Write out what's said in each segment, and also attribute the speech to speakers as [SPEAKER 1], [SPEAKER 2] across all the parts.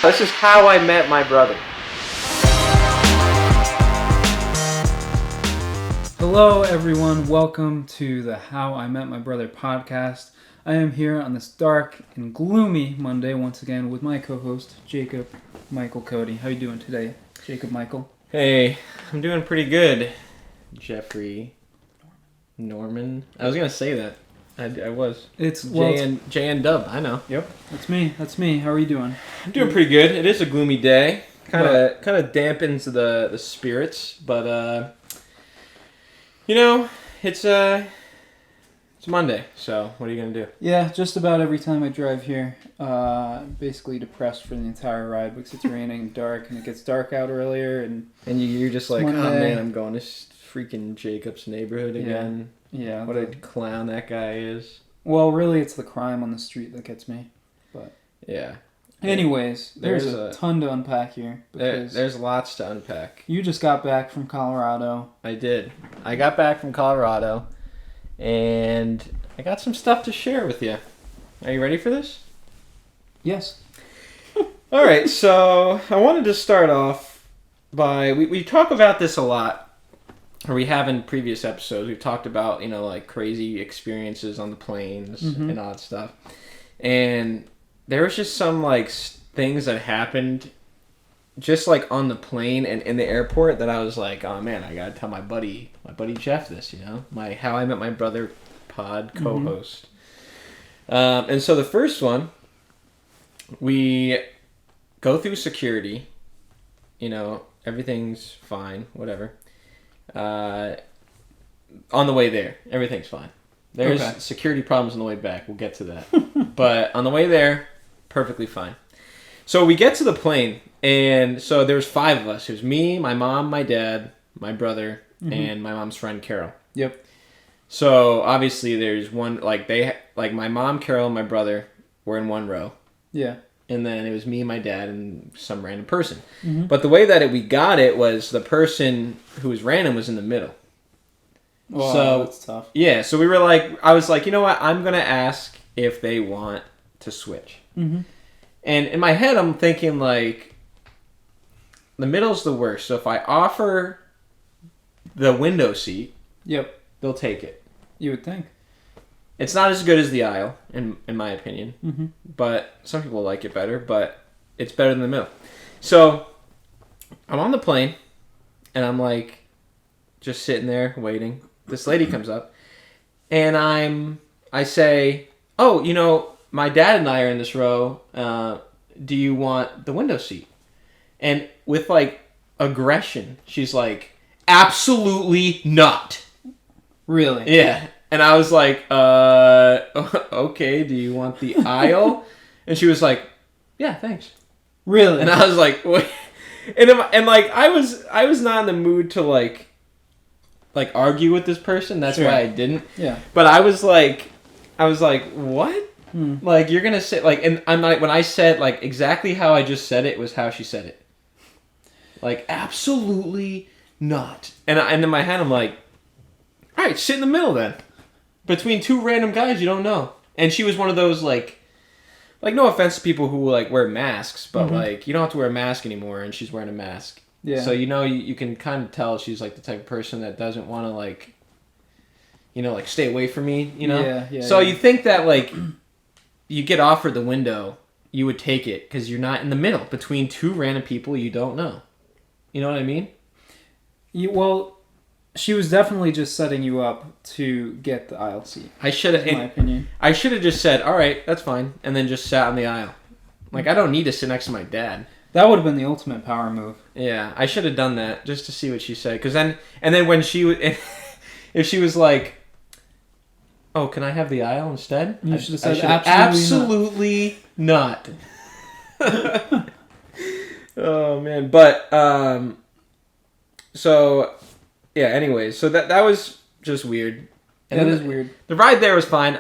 [SPEAKER 1] This is how I met my brother.
[SPEAKER 2] Hello everyone, welcome to the How I Met My Brother podcast. I am here on this dark and gloomy Monday once again with my co-host Jacob Michael Cody. How you doing today, Jacob Michael?
[SPEAKER 1] Hey, I'm doing pretty good, Jeffrey Norman. I was gonna say that. I was.
[SPEAKER 2] It's
[SPEAKER 1] J and Dub. I know.
[SPEAKER 2] Yep, that's me. How are you doing?
[SPEAKER 1] I'm doing pretty good. It is a gloomy day. Kind of dampens the spirits, but it's Monday. So what are you gonna do?
[SPEAKER 2] Yeah, just about every time I drive here, I'm basically depressed for the entire ride because it's raining and dark, and it gets dark out earlier, and
[SPEAKER 1] you're just like,
[SPEAKER 2] Monday.
[SPEAKER 1] Oh man, I'm going to freaking Jacob's neighborhood again.
[SPEAKER 2] Yeah.
[SPEAKER 1] What a clown that guy is.
[SPEAKER 2] Well, really, it's the crime on the street that gets me. But
[SPEAKER 1] yeah.
[SPEAKER 2] Anyways, there's a ton to unpack here.
[SPEAKER 1] There's lots to unpack.
[SPEAKER 2] You just got back from Colorado.
[SPEAKER 1] I did. I got back from Colorado, and I got some stuff to share with you. Are you ready for this?
[SPEAKER 2] Yes.
[SPEAKER 1] All right, so I wanted to start off by... We talk about this a lot. Or we have in previous episodes. We've talked about, like crazy experiences on the planes and all that stuff. And there was just some like things that happened just like on the plane and in the airport that I was like, oh man, I gotta tell my buddy Jeff this, my How I Met My Brother pod co-host. And so the first one, we go through security, everything's fine, whatever. On the way there, everything's fine. There's security problems on the way back. We'll get to that. But on the way there, perfectly fine. So we get to the plane, and so there's 5 of us. It was me, my mom, my dad, my brother, and my mom's friend Carol.
[SPEAKER 2] Yep.
[SPEAKER 1] So obviously there's one, my mom, Carol, and my brother were in one row.
[SPEAKER 2] Yeah.
[SPEAKER 1] And then it was me, my dad, and some random person. But the way that we got it was the person who was random was in the middle.
[SPEAKER 2] Well,
[SPEAKER 1] so
[SPEAKER 2] that's tough.
[SPEAKER 1] Yeah, so we were I was like, you know what? I'm going to ask if they want to switch. And in my head, I'm thinking the middle's the worst. So if I offer the window seat, they'll take it.
[SPEAKER 2] You would think.
[SPEAKER 1] It's not as good as the aisle, in my opinion. But some people like it better, but it's better than the middle. So I'm on the plane, and I'm just sitting there waiting. This lady comes up, and I say, oh, my dad and I are in this row. Do you want the window seat? And with aggression, she's like, absolutely not.
[SPEAKER 2] Really?
[SPEAKER 1] Yeah. And I was like, okay, do you want the aisle? And she was like, yeah, thanks.
[SPEAKER 2] Really?
[SPEAKER 1] And I was like, what? And I was not in the mood to argue with this person. That's why I didn't.
[SPEAKER 2] Yeah.
[SPEAKER 1] But I was like, what? You're gonna say and I'm like, when I said exactly how I just said it was how she said it. Absolutely not. And in my head I'm like, all right, sit in the middle then. Between 2 random guys you don't know. And she was one of those no offense to people who wear masks, but you don't have to wear a mask anymore, and she's wearing a mask. Yeah. So you can kind of tell she's the type of person that doesn't want to stay away from me,
[SPEAKER 2] Yeah.
[SPEAKER 1] So you think that you get offered the window, you would take it because you're not in the middle between 2 random people you don't know. You know what I mean?
[SPEAKER 2] Well, she was definitely just setting you up to get the aisle seat.
[SPEAKER 1] I should have,
[SPEAKER 2] in my opinion.
[SPEAKER 1] I should have just said, all right, that's fine, and then just sat on the aisle. I don't need to sit next to my dad.
[SPEAKER 2] That would have been the ultimate power move.
[SPEAKER 1] Yeah, I should have done that just to see what she said. And then when she if she was like, oh, can I have the aisle instead?
[SPEAKER 2] You should have said
[SPEAKER 1] absolutely not. Oh man, but so yeah. Anyways, so that was just weird.
[SPEAKER 2] And that is weird.
[SPEAKER 1] The ride there was fine.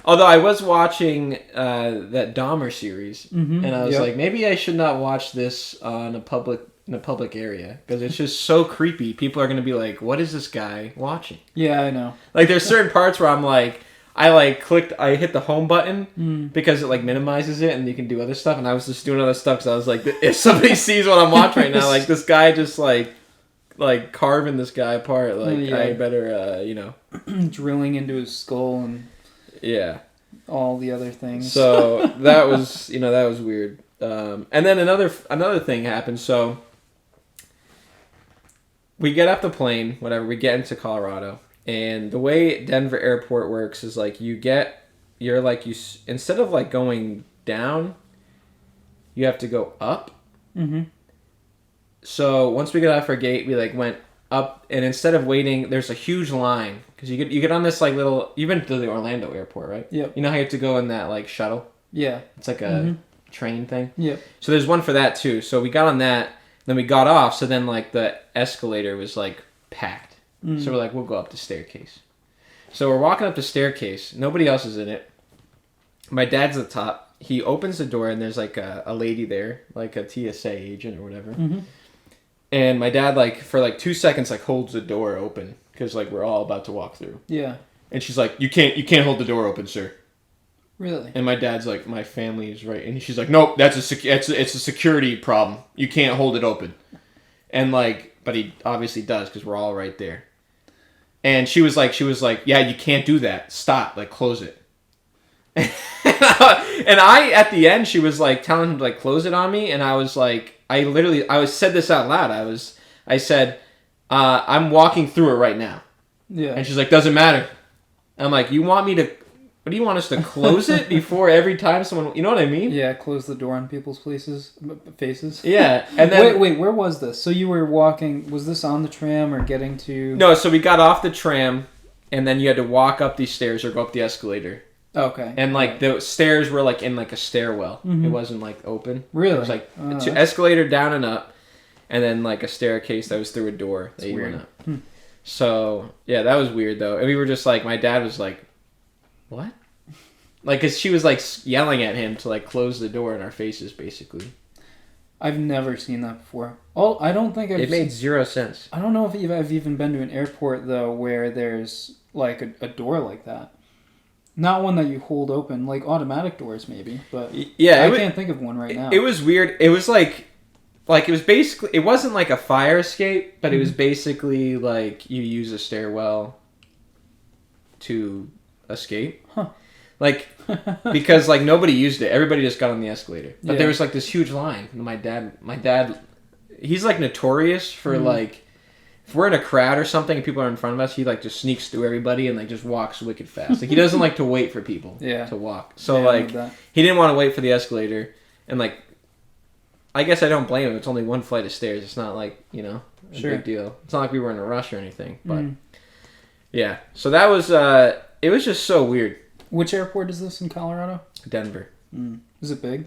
[SPEAKER 1] Although I was watching that Dahmer series, and I was like, maybe I should not watch this in a public area because it's just so creepy. People are going to be like, what is this guy watching?
[SPEAKER 2] Yeah, I know.
[SPEAKER 1] There's certain parts where I'm like, I hit the home button because it like minimizes it and you can do other stuff. And I was just doing other stuff because I was like, if somebody sees what I'm watching right now, like this guy just like carving this guy apart, like I better,
[SPEAKER 2] drilling into his skull and all the other things.
[SPEAKER 1] So that was, that was weird. And then another thing happened. So we get off the plane, whatever. We get into Colorado. And the way Denver Airport works is like instead of like going down, you have to go up.
[SPEAKER 2] Mm-hmm.
[SPEAKER 1] So once we got off our gate, we like went up, and instead of waiting, there's a huge line because you get on this like little. You've been to the Orlando airport, right?
[SPEAKER 2] Yep.
[SPEAKER 1] You know how you have to go in that like shuttle?
[SPEAKER 2] Yeah.
[SPEAKER 1] It's like a train thing.
[SPEAKER 2] Yep.
[SPEAKER 1] So there's one for that too. So we got on that, then we got off. So then like the escalator was like packed. So we're like, we'll go up the staircase. So we're walking up the staircase. Nobody else is in it. My dad's at the top. He opens the door, and there's like a lady there, like a TSA agent or whatever.
[SPEAKER 2] Mm-hmm.
[SPEAKER 1] And my dad, like, for like 2 seconds, like holds the door open because like we're all about to walk through.
[SPEAKER 2] Yeah.
[SPEAKER 1] And she's like, you can't hold the door open, sir.
[SPEAKER 2] Really?
[SPEAKER 1] And my dad's like, my family is right. And she's like, nope, it's a security problem. You can't hold it open. And like, but he obviously does because we're all right there. And she was like, yeah, you can't do that. Stop, like, close it. And I, at the end, she was like telling him to like close it on me, and I was like, I said this out loud. I said, I'm walking through it right now.
[SPEAKER 2] Yeah.
[SPEAKER 1] And she's like, doesn't matter. I'm like, what do you want us to close it before every time someone, you know what I mean?
[SPEAKER 2] Yeah, close the door on people's faces.
[SPEAKER 1] Yeah. And then
[SPEAKER 2] wait, where was this? So you were walking, was this on the tram or getting to...
[SPEAKER 1] No, so we got off the tram, and then you had to walk up these stairs or go up the escalator.
[SPEAKER 2] Okay.
[SPEAKER 1] And like the stairs were like in like a stairwell.
[SPEAKER 2] Mm-hmm.
[SPEAKER 1] It wasn't like open.
[SPEAKER 2] Really?
[SPEAKER 1] It was like an escalator down and up, and then like a staircase that was through a door that you went up. So yeah, that was weird though. And we were just like, my dad was like, what? Like, cause she was like yelling at him to like close the door in our faces, basically.
[SPEAKER 2] I've never seen that before. I don't think
[SPEAKER 1] It made zero sense.
[SPEAKER 2] I don't know if I've even been to an airport though where there's like a door like that. Not one that you hold open, like automatic doors maybe, but
[SPEAKER 1] yeah,
[SPEAKER 2] I can't think of one right now.
[SPEAKER 1] It was weird. It was like it was basically, it wasn't like a fire escape, but it was basically like you use a stairwell to escape.
[SPEAKER 2] Huh.
[SPEAKER 1] Like, because like nobody used it. Everybody just got on the escalator. But
[SPEAKER 2] Yeah.
[SPEAKER 1] there was like this huge line. My dad, he's like notorious for like, if we're in a crowd or something and people are in front of us, he like just sneaks through everybody and like just walks wicked fast. Like he doesn't like to wait for people to walk. So
[SPEAKER 2] Yeah,
[SPEAKER 1] like he didn't want to wait for the escalator, and like I guess I don't blame him. It's only one flight of stairs. It's not like, a big deal. It's not like we were in a rush or anything. But yeah, so that was it was just so weird.
[SPEAKER 2] Which airport is this in Colorado?
[SPEAKER 1] Denver.
[SPEAKER 2] Is it big?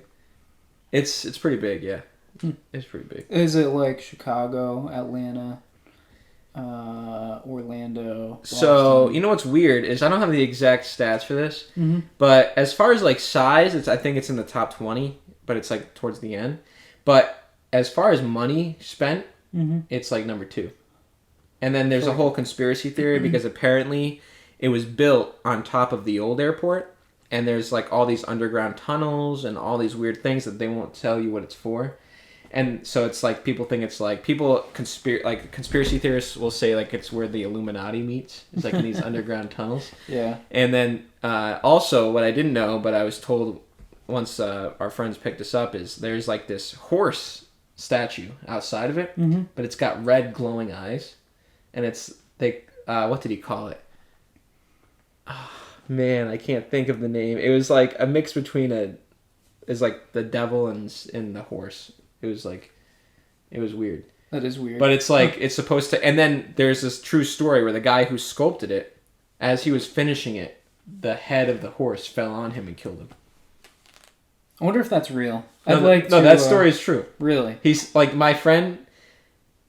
[SPEAKER 1] It's pretty big, yeah. It's pretty big.
[SPEAKER 2] Is it like Chicago, Atlanta, Orlando, Boston?
[SPEAKER 1] So, you know what's weird is I don't have the exact stats for this, but as far as like size, I think it's in the top 20, but it's like towards the end. But as far as money spent, it's like number 2. And then there's a whole conspiracy theory because apparently it was built on top of the old airport, and there's like all these underground tunnels and all these weird things that they won't tell you what it's for. And so it's like people think it's like conspiracy theorists will say like it's where the Illuminati meets. It's like in these underground tunnels.
[SPEAKER 2] Yeah.
[SPEAKER 1] And then also what I didn't know, but I was told once our friends picked us up, is there's like this horse statue outside of it, but it's got red glowing eyes, and what did he call it? Oh, man, I can't think of the name. It was like a mix between like the devil and the horse. It was weird.
[SPEAKER 2] That is weird.
[SPEAKER 1] But it's like, it's supposed to, and then there's this true story where the guy who sculpted it, as he was finishing it, the head of the horse fell on him and killed him.
[SPEAKER 2] I wonder if that's real.
[SPEAKER 1] No, that story is true.
[SPEAKER 2] Really?
[SPEAKER 1] He's like, my friend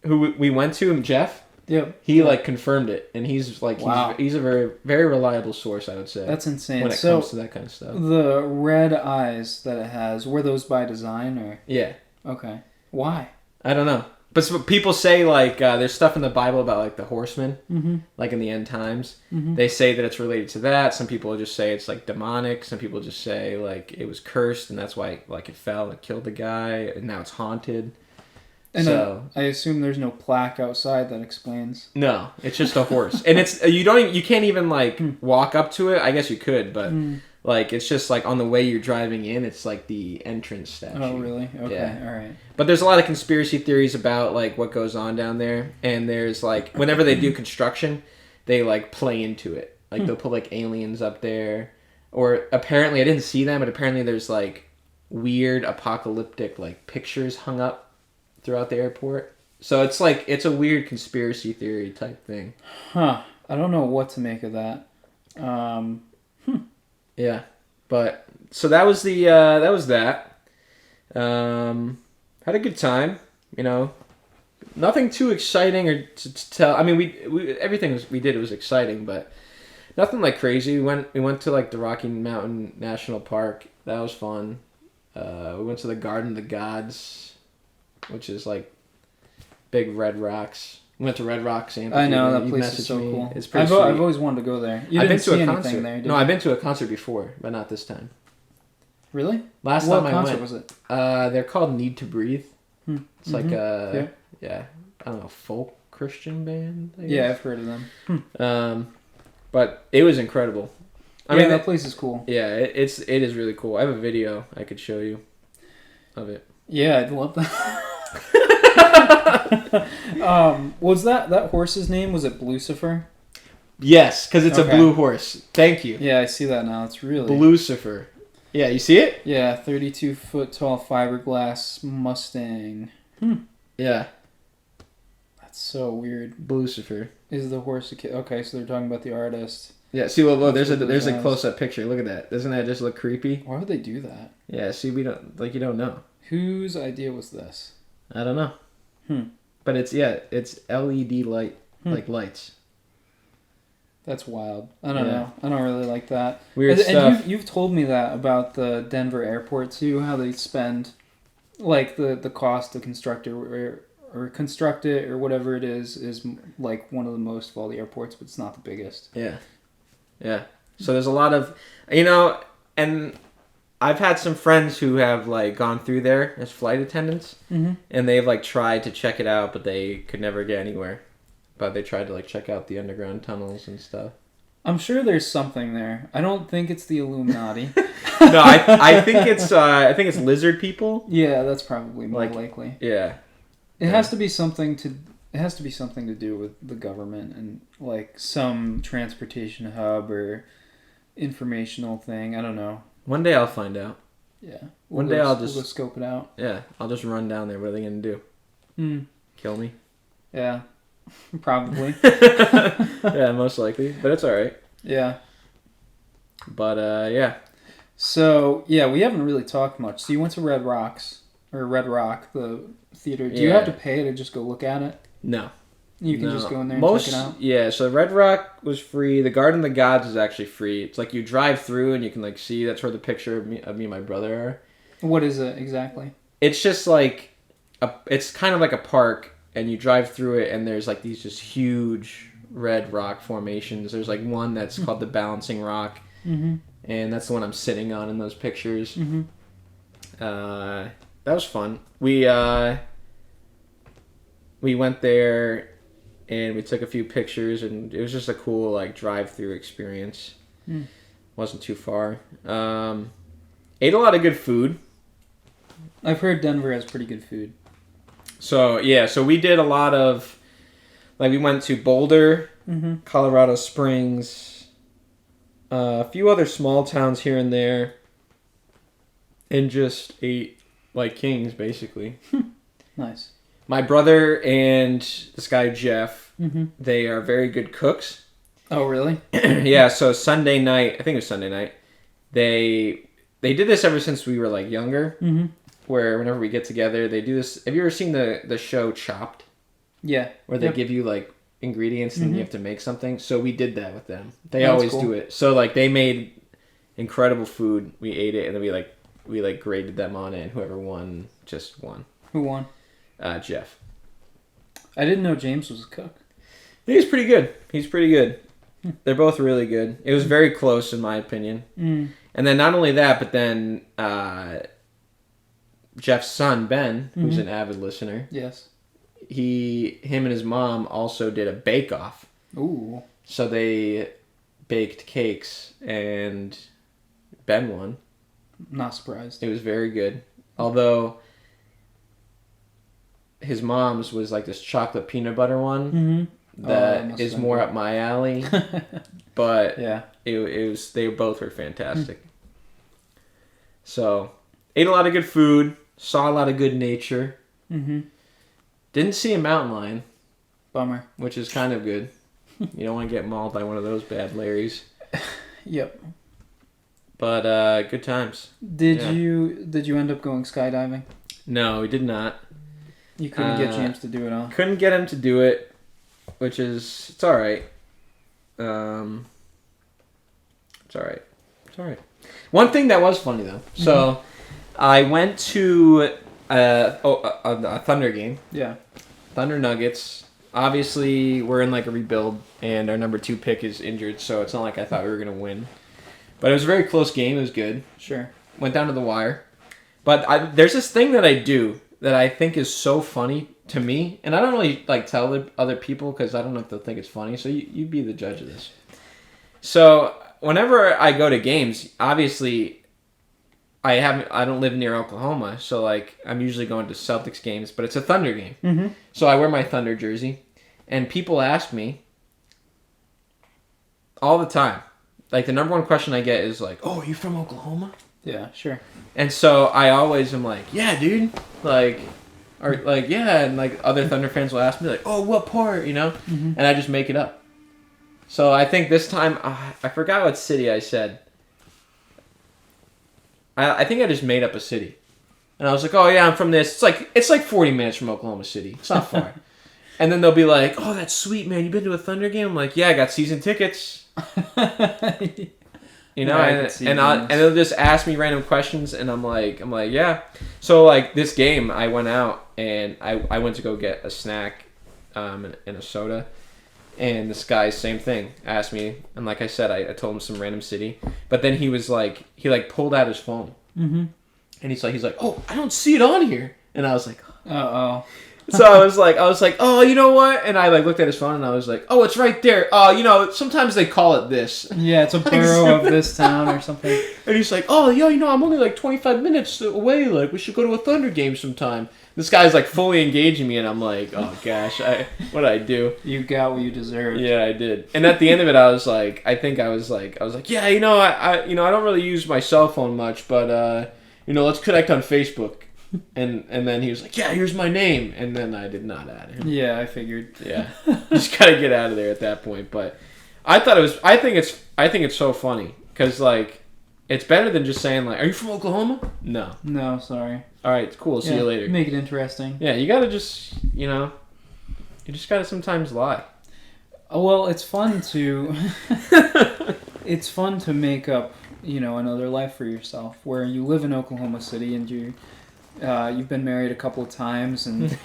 [SPEAKER 1] who we went to, Jeff, he like confirmed it, and he's like, he's a very, very reliable source, I would say.
[SPEAKER 2] That's insane.
[SPEAKER 1] When it comes to that kind of stuff.
[SPEAKER 2] The red eyes that it has, were those by design or?
[SPEAKER 1] Yeah.
[SPEAKER 2] Okay. Why?
[SPEAKER 1] I don't know. But people say like there's stuff in the Bible about like the horsemen,
[SPEAKER 2] Mm-hmm.
[SPEAKER 1] like in the end times.
[SPEAKER 2] Mm-hmm.
[SPEAKER 1] They say that it's related to that. Some people just say it's like demonic. Some people just say like it was cursed and that's why like it fell and killed the guy and now it's haunted.
[SPEAKER 2] And
[SPEAKER 1] so
[SPEAKER 2] I assume there's no plaque outside that explains.
[SPEAKER 1] no, it's just a horse, and it's you can't even like walk up to it. I guess you could, but like it's just like on the way you're driving in, it's like the entrance statue.
[SPEAKER 2] Oh, really? Okay,
[SPEAKER 1] Yeah.
[SPEAKER 2] all right.
[SPEAKER 1] But there's a lot of conspiracy theories about like what goes on down there, and there's like whenever they do construction, they like play into it. Like they'll put like aliens up there, or apparently I didn't see them, but apparently there's like weird apocalyptic like pictures hung up throughout the airport. So it's like it's a weird conspiracy theory type thing.
[SPEAKER 2] Huh. I don't know what to make of that.
[SPEAKER 1] Yeah. But so that was that. Had a good time, you know. Nothing too exciting or to tell. I mean, we everything we did was exciting, but nothing like crazy. We went to like the Rocky Mountain National Park. That was fun. We went to the Garden of the Gods, which is like big red rocks. We went to Red Rocks.
[SPEAKER 2] I know that place is so cool.
[SPEAKER 1] It's pretty
[SPEAKER 2] I've
[SPEAKER 1] sweet.
[SPEAKER 2] always wanted to go there. You
[SPEAKER 1] I've
[SPEAKER 2] didn't
[SPEAKER 1] been to
[SPEAKER 2] see
[SPEAKER 1] a
[SPEAKER 2] anything
[SPEAKER 1] concert.
[SPEAKER 2] there, did
[SPEAKER 1] No,
[SPEAKER 2] you?
[SPEAKER 1] I've been to a concert before, but not this time.
[SPEAKER 2] Really?
[SPEAKER 1] Last
[SPEAKER 2] what
[SPEAKER 1] time I
[SPEAKER 2] concert
[SPEAKER 1] went,
[SPEAKER 2] was it?
[SPEAKER 1] they're called Need to Breathe. It's like a
[SPEAKER 2] Yeah.
[SPEAKER 1] I don't know, folk Christian band. I
[SPEAKER 2] Yeah,
[SPEAKER 1] guess.
[SPEAKER 2] I've heard of them.
[SPEAKER 1] But it was incredible.
[SPEAKER 2] I mean, that place is cool.
[SPEAKER 1] Yeah, it is really cool. I have a video I could show you of it.
[SPEAKER 2] Yeah, I'd love that. Was that horse's name? Was it Blucifer?
[SPEAKER 1] Yes, because it's
[SPEAKER 2] Okay.
[SPEAKER 1] a blue horse. Thank you.
[SPEAKER 2] Yeah, I see that now. It's really
[SPEAKER 1] Blucifer. Yeah, you see it?
[SPEAKER 2] Yeah, 32-foot tall fiberglass Mustang.
[SPEAKER 1] Yeah,
[SPEAKER 2] That's so weird.
[SPEAKER 1] Blucifer.
[SPEAKER 2] Is the horse a kid? Okay, so they're talking about the artist.
[SPEAKER 1] Yeah, see, well, there's
[SPEAKER 2] That's what
[SPEAKER 1] a
[SPEAKER 2] those
[SPEAKER 1] close up picture. Look at that. Doesn't that just look creepy?
[SPEAKER 2] Why would they do that?
[SPEAKER 1] Yeah, see, we don't like you don't know.
[SPEAKER 2] Whose idea was this?
[SPEAKER 1] I don't know. But it's LED light like lights.
[SPEAKER 2] That's wild. I don't know. I don't really like that.
[SPEAKER 1] Weird
[SPEAKER 2] and
[SPEAKER 1] stuff.
[SPEAKER 2] you've told me that about the Denver airport too. How they spend, like the cost to construct it or construct it or whatever it is like one of the most of all the airports, but it's not the biggest.
[SPEAKER 1] Yeah. So there's a lot of, and I've had some friends who have like gone through there as flight attendants, and they've like tried to check it out, but they could never get anywhere. But they tried to like check out the underground tunnels and stuff.
[SPEAKER 2] I'm sure there's something there. I don't think it's the Illuminati.
[SPEAKER 1] No, I think it's lizard people.
[SPEAKER 2] Yeah, that's probably more likely.
[SPEAKER 1] Yeah.
[SPEAKER 2] It has to be something to. It has to be something to do with the government and like some transportation hub or informational thing. I don't know.
[SPEAKER 1] One day I'll find out.
[SPEAKER 2] Yeah.
[SPEAKER 1] One day I'll just
[SPEAKER 2] we'll go scope it out.
[SPEAKER 1] Yeah, I'll just run down there. What are they gonna do? Kill me?
[SPEAKER 2] Yeah. Probably.
[SPEAKER 1] Yeah, most likely. But it's alright.
[SPEAKER 2] Yeah.
[SPEAKER 1] But yeah.
[SPEAKER 2] So yeah, we haven't really talked much. So you went to Red Rock, the theater. Do you have to pay to just go look at it?
[SPEAKER 1] No.
[SPEAKER 2] You can just go in there and check it out?
[SPEAKER 1] Yeah, so Red Rock was free. The Garden of the Gods is actually free. It's like you drive through and you can like see, that's where the picture of me and my brother are.
[SPEAKER 2] What is it exactly?
[SPEAKER 1] It's just like, it's kind of like a park, and you drive through it and there's like these just huge red rock formations. There's like one that's called the Balancing Rock, and that's the one I'm sitting on in those pictures. That was fun. We went there and we took a few pictures, and it was just a cool like drive-through experience. Wasn't too far. Ate a lot of good food.
[SPEAKER 2] I've heard Denver has pretty good food.
[SPEAKER 1] So yeah, so we did a lot of, like we went to Boulder, Colorado Springs, a few other small towns here and there, and just ate like kings basically.
[SPEAKER 2] Nice. My
[SPEAKER 1] My brother and this guy Jeff, they are very good cooks.
[SPEAKER 2] Oh really?
[SPEAKER 1] Yeah, so Sunday night, I think it was Sunday night, they did this ever since we were like younger, where whenever we get together, they do this. Have you ever seen the show Chopped?
[SPEAKER 2] Yeah.
[SPEAKER 1] Where they give you like ingredients and you have to make something. So we did that with them. They
[SPEAKER 2] That's
[SPEAKER 1] always
[SPEAKER 2] cool.
[SPEAKER 1] do it. So like they made incredible food. We ate it and then we graded them on it, and whoever won just won.
[SPEAKER 2] Who won?
[SPEAKER 1] Jeff.
[SPEAKER 2] I didn't know James was a cook.
[SPEAKER 1] He's pretty good. They're both really good. It was very close in my opinion.
[SPEAKER 2] Mm.
[SPEAKER 1] And then not only that, but then Jeff's son Ben, who's an avid listener.
[SPEAKER 2] Yes.
[SPEAKER 1] Him and his mom also did a bake-off.
[SPEAKER 2] Ooh.
[SPEAKER 1] So they baked cakes, and Ben won.
[SPEAKER 2] Not surprised.
[SPEAKER 1] It was very good. Although his mom's was like this chocolate peanut butter one that is more up my alley. But
[SPEAKER 2] yeah,
[SPEAKER 1] it was they both were fantastic. So ate a lot of good food, saw a lot of good nature. Didn't see a mountain lion.
[SPEAKER 2] Bummer.
[SPEAKER 1] Which is kind of good. You don't want to get mauled by one of those bad Larrys.
[SPEAKER 2] Yep.
[SPEAKER 1] But good times.
[SPEAKER 2] Did you end up going skydiving?
[SPEAKER 1] No, we did not.
[SPEAKER 2] You couldn't get James to do it, huh?
[SPEAKER 1] Couldn't get him to do it, which is it's all right. It's all right. One thing that was funny though. So I went to a Thunder game.
[SPEAKER 2] Yeah.
[SPEAKER 1] Thunder Nuggets. Obviously, we're in like a rebuild, and our number 2 pick is injured, so it's not like I thought we were gonna win. But it was a very close game. It was good.
[SPEAKER 2] Sure. Went
[SPEAKER 1] down to the wire. But there's this thing that I do that I think is so funny to me, and I don't really like tell other people because I don't know if they'll think it's funny. So you be the judge of this. So whenever I go to games, obviously I don't live near Oklahoma, so like I'm usually going to Celtics games, but it's a Thunder game. So I wear my Thunder jersey, and people ask me all the time. Like the number one question I get is like, "Oh, are you from Oklahoma?"
[SPEAKER 2] Yeah, sure.
[SPEAKER 1] And so I always am like, "Yeah, dude." Like, or like, yeah, and like other Thunder fans will ask me like, "Oh, what part?" You know, and I just make it up. So I think this time I forgot what city I said. I think I just made up a city, and I was like, "Oh yeah, I'm from this." It's like 40 minutes from Oklahoma City. It's not far. And then they'll be like, "Oh, that's sweet, man. You been to a Thunder game?" I'm like, "Yeah, I got season tickets." You know, and they'll just ask me random questions, and I'm like, yeah. So like this game, I went out and I went to go get a snack, and a soda, and this guy, same thing, asked me, and like I said, I told him some random city, but then he pulled out his phone, and he's like, "Oh, I don't see it on here," and I was like,
[SPEAKER 2] "Uh-oh."
[SPEAKER 1] So I was like, "Oh, you know what?" And I like looked at his phone and I was like, "Oh, it's right there. You know, sometimes they call it this."
[SPEAKER 2] Yeah, it's a borough of this town or something. And
[SPEAKER 1] he's like, "Oh, yo, you know, I'm only like 25 minutes away. Like, we should go to a Thunder game sometime." This guy's like fully engaging me, and I'm like, "Oh gosh, what did I do?"
[SPEAKER 2] You got what you deserved.
[SPEAKER 1] Yeah, I did. And at the end of it, I was like, "Yeah, you know, I don't really use my cell phone much, but you know, let's connect on Facebook." And then he was like, "Yeah, here's my name," and then I did not add him.
[SPEAKER 2] Yeah, I figured.
[SPEAKER 1] Yeah, just gotta get out of there at that point. But I think it's so funny because like it's better than just saying like, "Are you from Oklahoma?" No,
[SPEAKER 2] sorry.
[SPEAKER 1] All right, cool. See you later.
[SPEAKER 2] Make it interesting.
[SPEAKER 1] Yeah, you gotta just you just gotta sometimes lie.
[SPEAKER 2] Well, it's fun to make up another life for yourself where you live in Oklahoma City and you've been married a couple of times and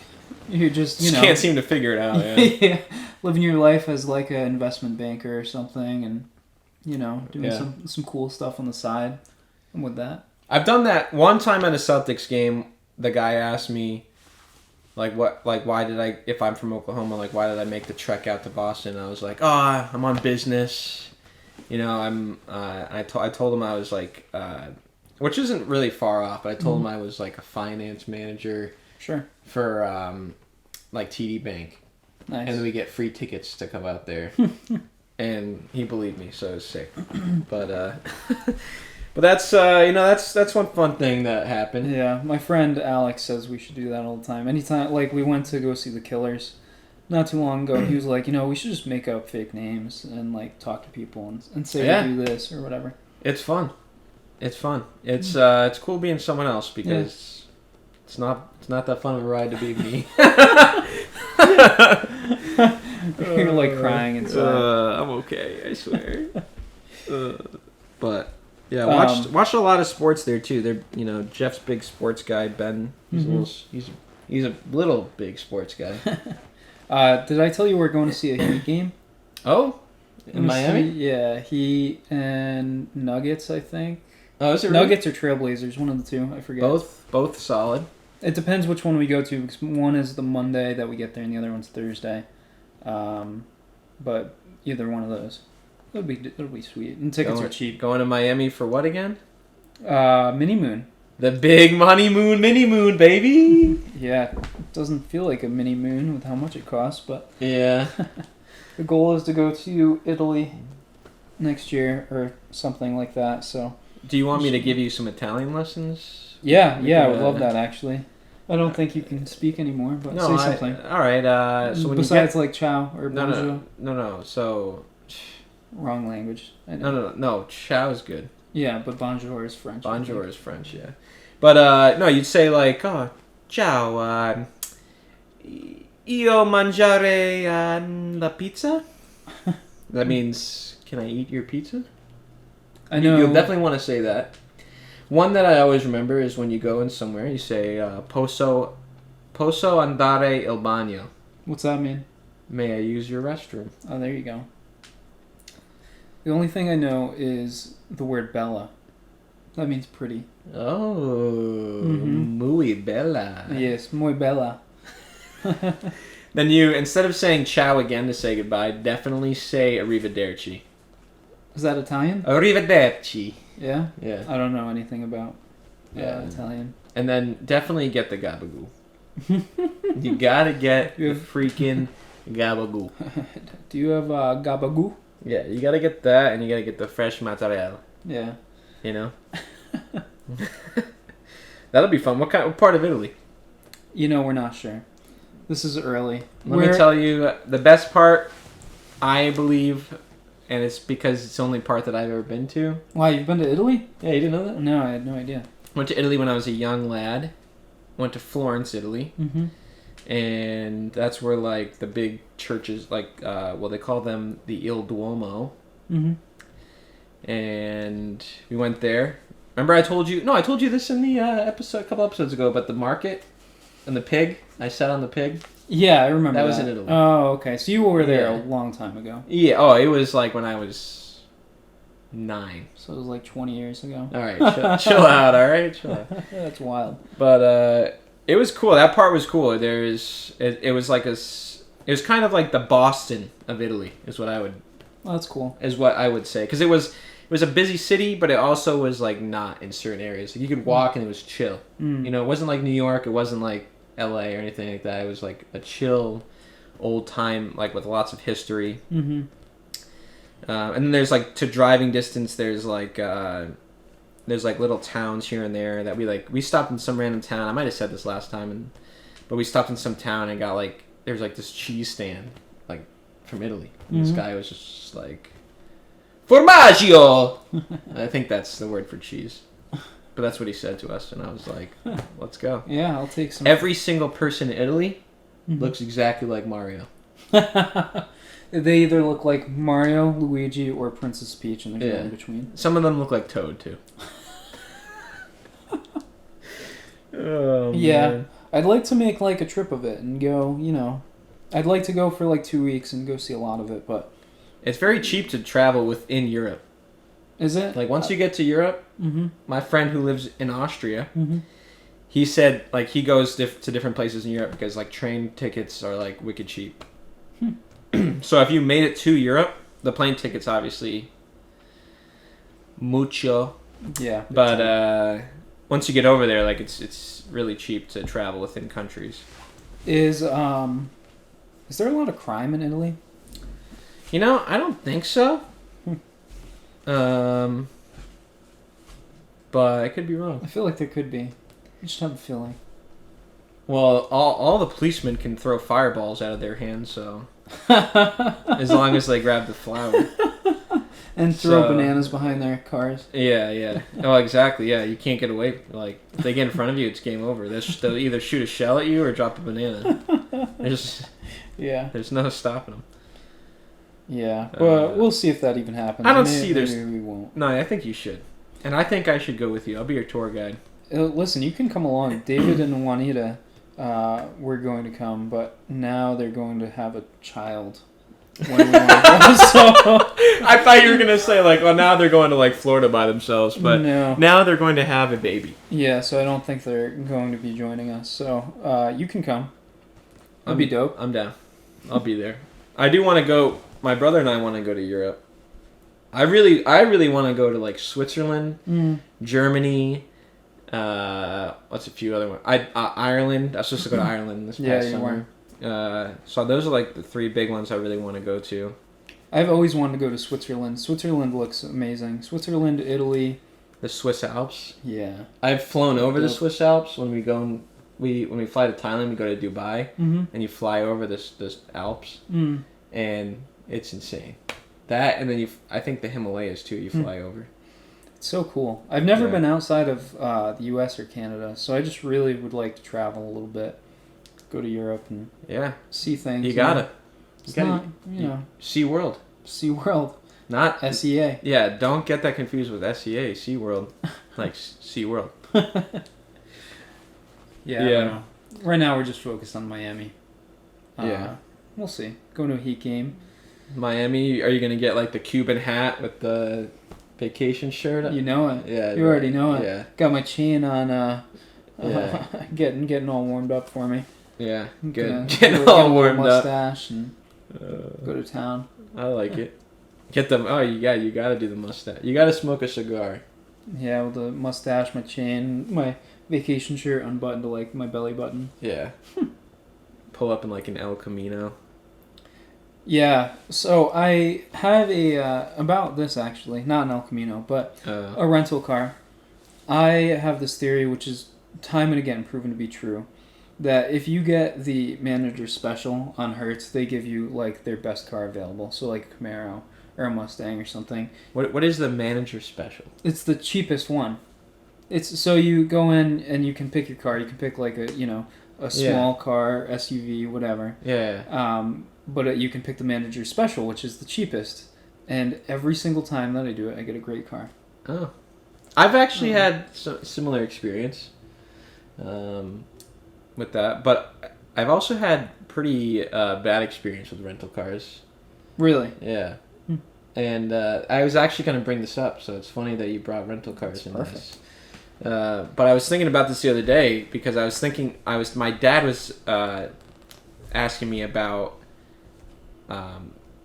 [SPEAKER 2] you just
[SPEAKER 1] can't seem to figure it out. Yeah.
[SPEAKER 2] Yeah, living your life as like an investment banker or something, and doing some cool stuff on the side. I'm with that.
[SPEAKER 1] I've done that one time at a Celtics game. The guy asked me, if I'm from Oklahoma, like why did I make the trek out to Boston? And I was like, "Oh, I'm on business." I told him I was like. Which isn't really far off, but I told him I was like a finance manager.
[SPEAKER 2] Sure.
[SPEAKER 1] For like TD Bank.
[SPEAKER 2] Nice.
[SPEAKER 1] And then we get free tickets to come out there. And he believed me, so it was sick. But that's that's one fun thing that happened.
[SPEAKER 2] Yeah, my friend Alex says we should do that all the time. Anytime, like we went to go see the Killers not too long ago, he was like, we should just make up fake names and like talk to people and say we do this or whatever.
[SPEAKER 1] It's fun. It's fun. It's cool being someone else because it's not that fun of a ride to be me.
[SPEAKER 2] You're like crying inside.
[SPEAKER 1] I'm okay, I swear. But yeah, watched a lot of sports there too. They're Jeff's big sports guy. Ben, he's a little big sports guy.
[SPEAKER 2] Did I tell you we're going to see a Heat game?
[SPEAKER 1] Oh, in Miami?
[SPEAKER 2] Yeah, Heat and Nuggets, I think.
[SPEAKER 1] Oh, is it really?
[SPEAKER 2] Nuggets or Trailblazers, one of the two. I forget.
[SPEAKER 1] Both solid.
[SPEAKER 2] It depends which one we go to, because one is the Monday that we get there, and the other one's Thursday. But either one of those, it'll be sweet. And tickets are cheap.
[SPEAKER 1] Going to Miami for what again?
[SPEAKER 2] Mini Moon.
[SPEAKER 1] The big mini moon, baby.
[SPEAKER 2] Yeah, it doesn't feel like a mini moon with how much it costs, but
[SPEAKER 1] yeah.
[SPEAKER 2] The goal is to go to Italy next year or something like that. So,
[SPEAKER 1] do you want me to give you some Italian lessons?
[SPEAKER 2] Yeah, I would love that actually. I don't think you can speak anymore, but say something.
[SPEAKER 1] All right. So when
[SPEAKER 2] besides like ciao or bonjour.
[SPEAKER 1] No. So
[SPEAKER 2] wrong language.
[SPEAKER 1] No. Ciao is good.
[SPEAKER 2] Yeah, but bonjour is French.
[SPEAKER 1] Bonjour is French, yeah. But no, you'd say like, oh, ciao. Io mangiare la pizza. That means, can I eat your pizza?
[SPEAKER 2] I know.
[SPEAKER 1] You'll definitely want to say that. One that I always remember is when you go in somewhere, you say, posso andare il bagno.
[SPEAKER 2] What's that mean?
[SPEAKER 1] May I use your restroom?
[SPEAKER 2] Oh, there you go. The only thing I know is the word bella. That means pretty.
[SPEAKER 1] Oh, muy bella.
[SPEAKER 2] Yes, muy bella.
[SPEAKER 1] Then you, instead of saying ciao again to say goodbye, definitely say arrivederci.
[SPEAKER 2] Is that Italian?
[SPEAKER 1] Arrivederci.
[SPEAKER 2] Yeah?
[SPEAKER 1] Yeah.
[SPEAKER 2] I don't know anything about Italian.
[SPEAKER 1] And then definitely get the gabagoo. You gotta get the freaking gabagoo.
[SPEAKER 2] Do you have gabagoo?
[SPEAKER 1] Yeah, you gotta get that, and you gotta get the fresh mozzarella.
[SPEAKER 2] Yeah.
[SPEAKER 1] You know? That'll be fun. What part of Italy?
[SPEAKER 2] We're not sure. This is early.
[SPEAKER 1] Let me tell you, the best part, I believe, and it's because it's the only part that I've ever been to.
[SPEAKER 2] Wow, you've been to Italy?
[SPEAKER 1] Yeah, you didn't know that?
[SPEAKER 2] No, I had no idea.
[SPEAKER 1] Went to Italy when I was a young lad. Went to Florence, Italy.
[SPEAKER 2] Mm-hmm.
[SPEAKER 1] And that's where, like, the big churches, like, they call them the Il Duomo.
[SPEAKER 2] Mm-hmm.
[SPEAKER 1] And we went there. Remember I told you this in the episode, a couple episodes ago, about the market and the pig. I sat on the pig.
[SPEAKER 2] Yeah, I remember that.
[SPEAKER 1] That was in Italy.
[SPEAKER 2] Oh, okay. So you were there a long time ago.
[SPEAKER 1] Yeah, oh, it was like when I was 9.
[SPEAKER 2] So it was like 20 years ago.
[SPEAKER 1] All right, chill out, all right? Chill out.
[SPEAKER 2] That's wild.
[SPEAKER 1] But it was cool. That part was cool. It was like it was kind of like the Boston of Italy, is what I would...
[SPEAKER 2] Well, that's cool.
[SPEAKER 1] Is what I would say. Because it was a busy city, but it also was like not in certain areas. Like, you could walk and it was chill.
[SPEAKER 2] Mm.
[SPEAKER 1] It wasn't like New York. It wasn't like LA or anything like that. It was like a chill, old time, like with lots of history.
[SPEAKER 2] Mm-hmm.
[SPEAKER 1] And then there's like, to driving distance, there's like little towns here and there that we stopped in some random town. I might have said this last time, but we stopped in some town and got like, there was like this cheese stand, like from Italy. And this guy was just like, formaggio! I think that's the word for cheese. But that's what he said to us, and I was like, let's go.
[SPEAKER 2] Yeah, I'll take some.
[SPEAKER 1] Every single person in Italy looks exactly like Mario.
[SPEAKER 2] They either look like Mario, Luigi, or Princess Peach, and there's no in between.
[SPEAKER 1] Some of them look like Toad, too. Oh,
[SPEAKER 2] yeah.
[SPEAKER 1] man.
[SPEAKER 2] I'd like to make like a trip of it and go, I'd like to go for like 2 weeks and go see a lot of it, but...
[SPEAKER 1] It's very cheap to travel within Europe.
[SPEAKER 2] Is it?
[SPEAKER 1] Like, once you get to Europe, my friend who lives in Austria, he said, like, he goes to different places in Europe because, like, train tickets are, like, wicked cheap. So if you made it to Europe, the plane tickets, obviously, mucho.
[SPEAKER 2] Yeah.
[SPEAKER 1] But once you get over there, like, it's really cheap to travel within countries.
[SPEAKER 2] Is there a lot of crime in Italy?
[SPEAKER 1] I don't think so. But I could be wrong.
[SPEAKER 2] I feel like there could be. I just have a feeling.
[SPEAKER 1] Well, all the policemen can throw fireballs out of their hands, so as long as they grab the flower
[SPEAKER 2] and throw bananas behind their cars.
[SPEAKER 1] Yeah. Oh, exactly. Yeah, you can't get away. Like, if they get in front of you, it's game over. They'll either shoot a shell at you or drop a banana. There's no stopping them.
[SPEAKER 2] Yeah, but we'll see if that even happens.
[SPEAKER 1] I don't see there's...
[SPEAKER 2] Maybe we won't.
[SPEAKER 1] No, I think you should. And I think I should go with you. I'll be your tour guide.
[SPEAKER 2] Listen, you can come along. David and Juanita we're going to come, but now they're going to have a child when we want to go. So
[SPEAKER 1] I thought you were gonna say like, well, now they're going to like Florida by themselves, but
[SPEAKER 2] no.
[SPEAKER 1] now they're going to have a baby.
[SPEAKER 2] Yeah, so I don't think they're going to be joining us. So you can come. That'd be dope.
[SPEAKER 1] I'm down. I'll be there. I do want to go. My brother and I want to go to Europe. I really want to go to like Switzerland, Germany. What's a few other ones? Ireland. I was supposed to go to Ireland this past summer. So those are like the 3 big ones I really want to go to.
[SPEAKER 2] I've always wanted to go to Switzerland. Switzerland looks amazing. Switzerland, Italy.
[SPEAKER 1] The Swiss Alps.
[SPEAKER 2] Yeah.
[SPEAKER 1] I've flown over the Swiss Alps when we go. When we fly to Thailand, we go to Dubai, and you fly over this Alps, and it's insane. That and then I think the Himalayas too. You fly over.
[SPEAKER 2] It's so cool. I've never been outside of the U.S. or Canada, so I just really would like to travel a little bit, go to Europe and see things.
[SPEAKER 1] You gotta.
[SPEAKER 2] It's not,
[SPEAKER 1] Sea World.
[SPEAKER 2] Sea World.
[SPEAKER 1] Not
[SPEAKER 2] SEA.
[SPEAKER 1] Yeah, don't get that confused with SEA. Sea World, like Sea World.
[SPEAKER 2] Yeah. I don't know. Right now we're just focused on Miami.
[SPEAKER 1] Yeah.
[SPEAKER 2] We'll see. Going to a Heat game.
[SPEAKER 1] Miami, are you going to get like the Cuban hat with the vacation shirt?
[SPEAKER 2] You know it.
[SPEAKER 1] Yeah.
[SPEAKER 2] You already know it.
[SPEAKER 1] Yeah.
[SPEAKER 2] Got my chain on, getting all warmed up for me.
[SPEAKER 1] Yeah, good.
[SPEAKER 2] Getting all warmed up. Mustache and go to town.
[SPEAKER 1] I like it. Get them. Oh, you got to do the mustache. You got to smoke a cigar.
[SPEAKER 2] Yeah, with the mustache, my chain, my vacation shirt unbuttoned to like my belly button.
[SPEAKER 1] Yeah. Pull up in like an El Camino.
[SPEAKER 2] Yeah, so I have about this actually, not an El Camino, but a rental car. I have this theory, which is time and again proven to be true, that if you get the manager special on Hertz, they give you like their best car available. So like a Camaro or a Mustang or something.
[SPEAKER 1] What is the manager special?
[SPEAKER 2] It's the cheapest one. It's so you go in and you can pick your car. You can pick like a small car, SUV, whatever.
[SPEAKER 1] Yeah.
[SPEAKER 2] But you can pick the manager special, which is the cheapest. And every single time that I do it, I get a great car.
[SPEAKER 1] Oh. I've actually had similar experience with that, but I've also had pretty bad experience with rental cars.
[SPEAKER 2] Really?
[SPEAKER 1] Yeah. And I was actually going to bring this up, so it's funny that you brought rental cars in this. But I was thinking about this the other day because my dad was asking me about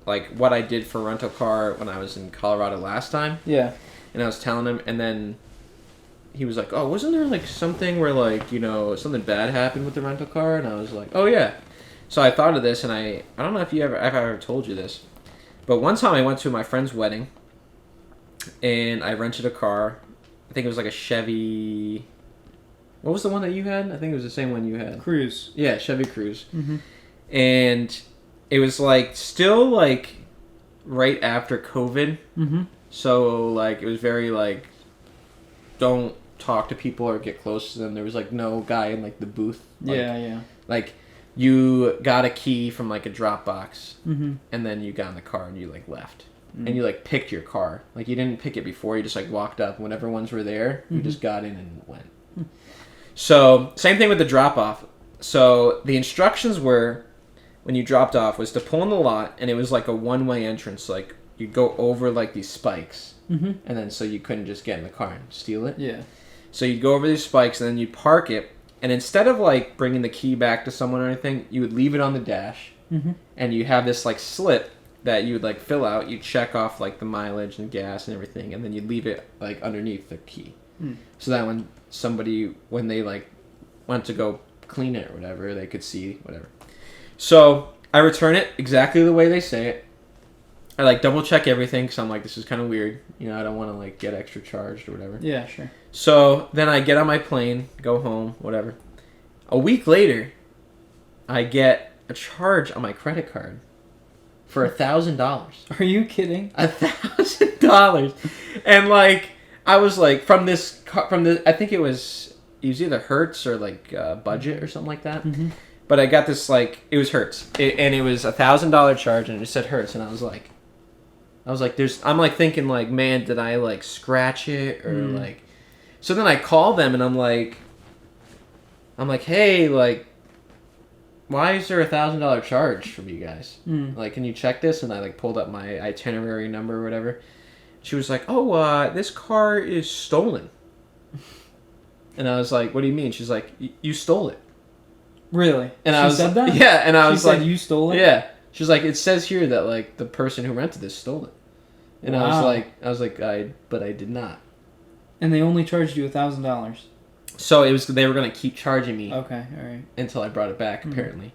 [SPEAKER 1] like what I did for rental car when I was in Colorado last time.
[SPEAKER 2] Yeah.
[SPEAKER 1] And I was telling him, and then he was like, "Oh, wasn't there like something where like something bad happened with the rental car?" And I was like, "Oh yeah." So I thought of this, and I don't know if I've ever told you this, but one time I went to my friend's wedding, and I rented a car. I think it was like a Chevy. What was the one that you had? I think it was the same one you had.
[SPEAKER 2] Cruise.
[SPEAKER 1] Yeah, Chevy Cruise.
[SPEAKER 2] Mm-hmm.
[SPEAKER 1] And it was like still like right after COVID.
[SPEAKER 2] Mm-hmm.
[SPEAKER 1] So like it was very like don't talk to people or get close to them. There was like no guy in like the booth. Like,
[SPEAKER 2] yeah.
[SPEAKER 1] Like you got a key from like a drop box,
[SPEAKER 2] and
[SPEAKER 1] then you got in the car and you like left. And you like picked your car. Like you didn't pick it before. You just like walked up. When everyone's were there, you just got in and went. So same thing with the drop off. So the instructions were, when you dropped off, was to pull in the lot, and it was like a one-way entrance. Like you'd go over like these spikes, and then so you couldn't just get in the car and steal it.
[SPEAKER 2] Yeah.
[SPEAKER 1] So you'd go over these spikes, and then you'd park it, and instead of like bringing the key back to someone or anything, you would leave it on the dash, and you have this like slip that you would like fill out. You check off like the mileage and gas and everything, and then you'd leave it like underneath the key, so that when they like went to go clean it or whatever, they could see whatever. So I return it exactly the way they say it. I like double check everything because I'm like, this is kind of weird. I don't want to like get extra charged or whatever.
[SPEAKER 2] Yeah, sure.
[SPEAKER 1] So then I get on my plane, go home, whatever. A week later, I get a charge on my credit card for $1,000.
[SPEAKER 2] Are you kidding?
[SPEAKER 1] $1,000. And like I was like from this I think it was either Hertz or like Budget or something like that. But I got this like it was Hertz, and it was $1,000 charge, and it said Hertz, and I was like I'm like thinking like, man, did I like scratch it or like? So then I call them, and I'm like, hey, like why is there $1,000 charge from you guys?
[SPEAKER 2] Mm.
[SPEAKER 1] Like, can you check this? And I like pulled up my itinerary number or whatever. She was like, this car is stolen. And I was like, what do you mean? She's like, you stole it.
[SPEAKER 2] Really?
[SPEAKER 1] And
[SPEAKER 2] she
[SPEAKER 1] I was
[SPEAKER 2] said that?
[SPEAKER 1] Yeah, and I
[SPEAKER 2] she
[SPEAKER 1] was
[SPEAKER 2] said
[SPEAKER 1] like,
[SPEAKER 2] you stole it?
[SPEAKER 1] Yeah. She's like, it says here that like the person who rented this stole it. And
[SPEAKER 2] Wow.
[SPEAKER 1] I was like, but I did not.
[SPEAKER 2] And they only charged you $1,000.
[SPEAKER 1] So they were gonna keep charging me.
[SPEAKER 2] Okay, all right.
[SPEAKER 1] Until I brought it back, apparently.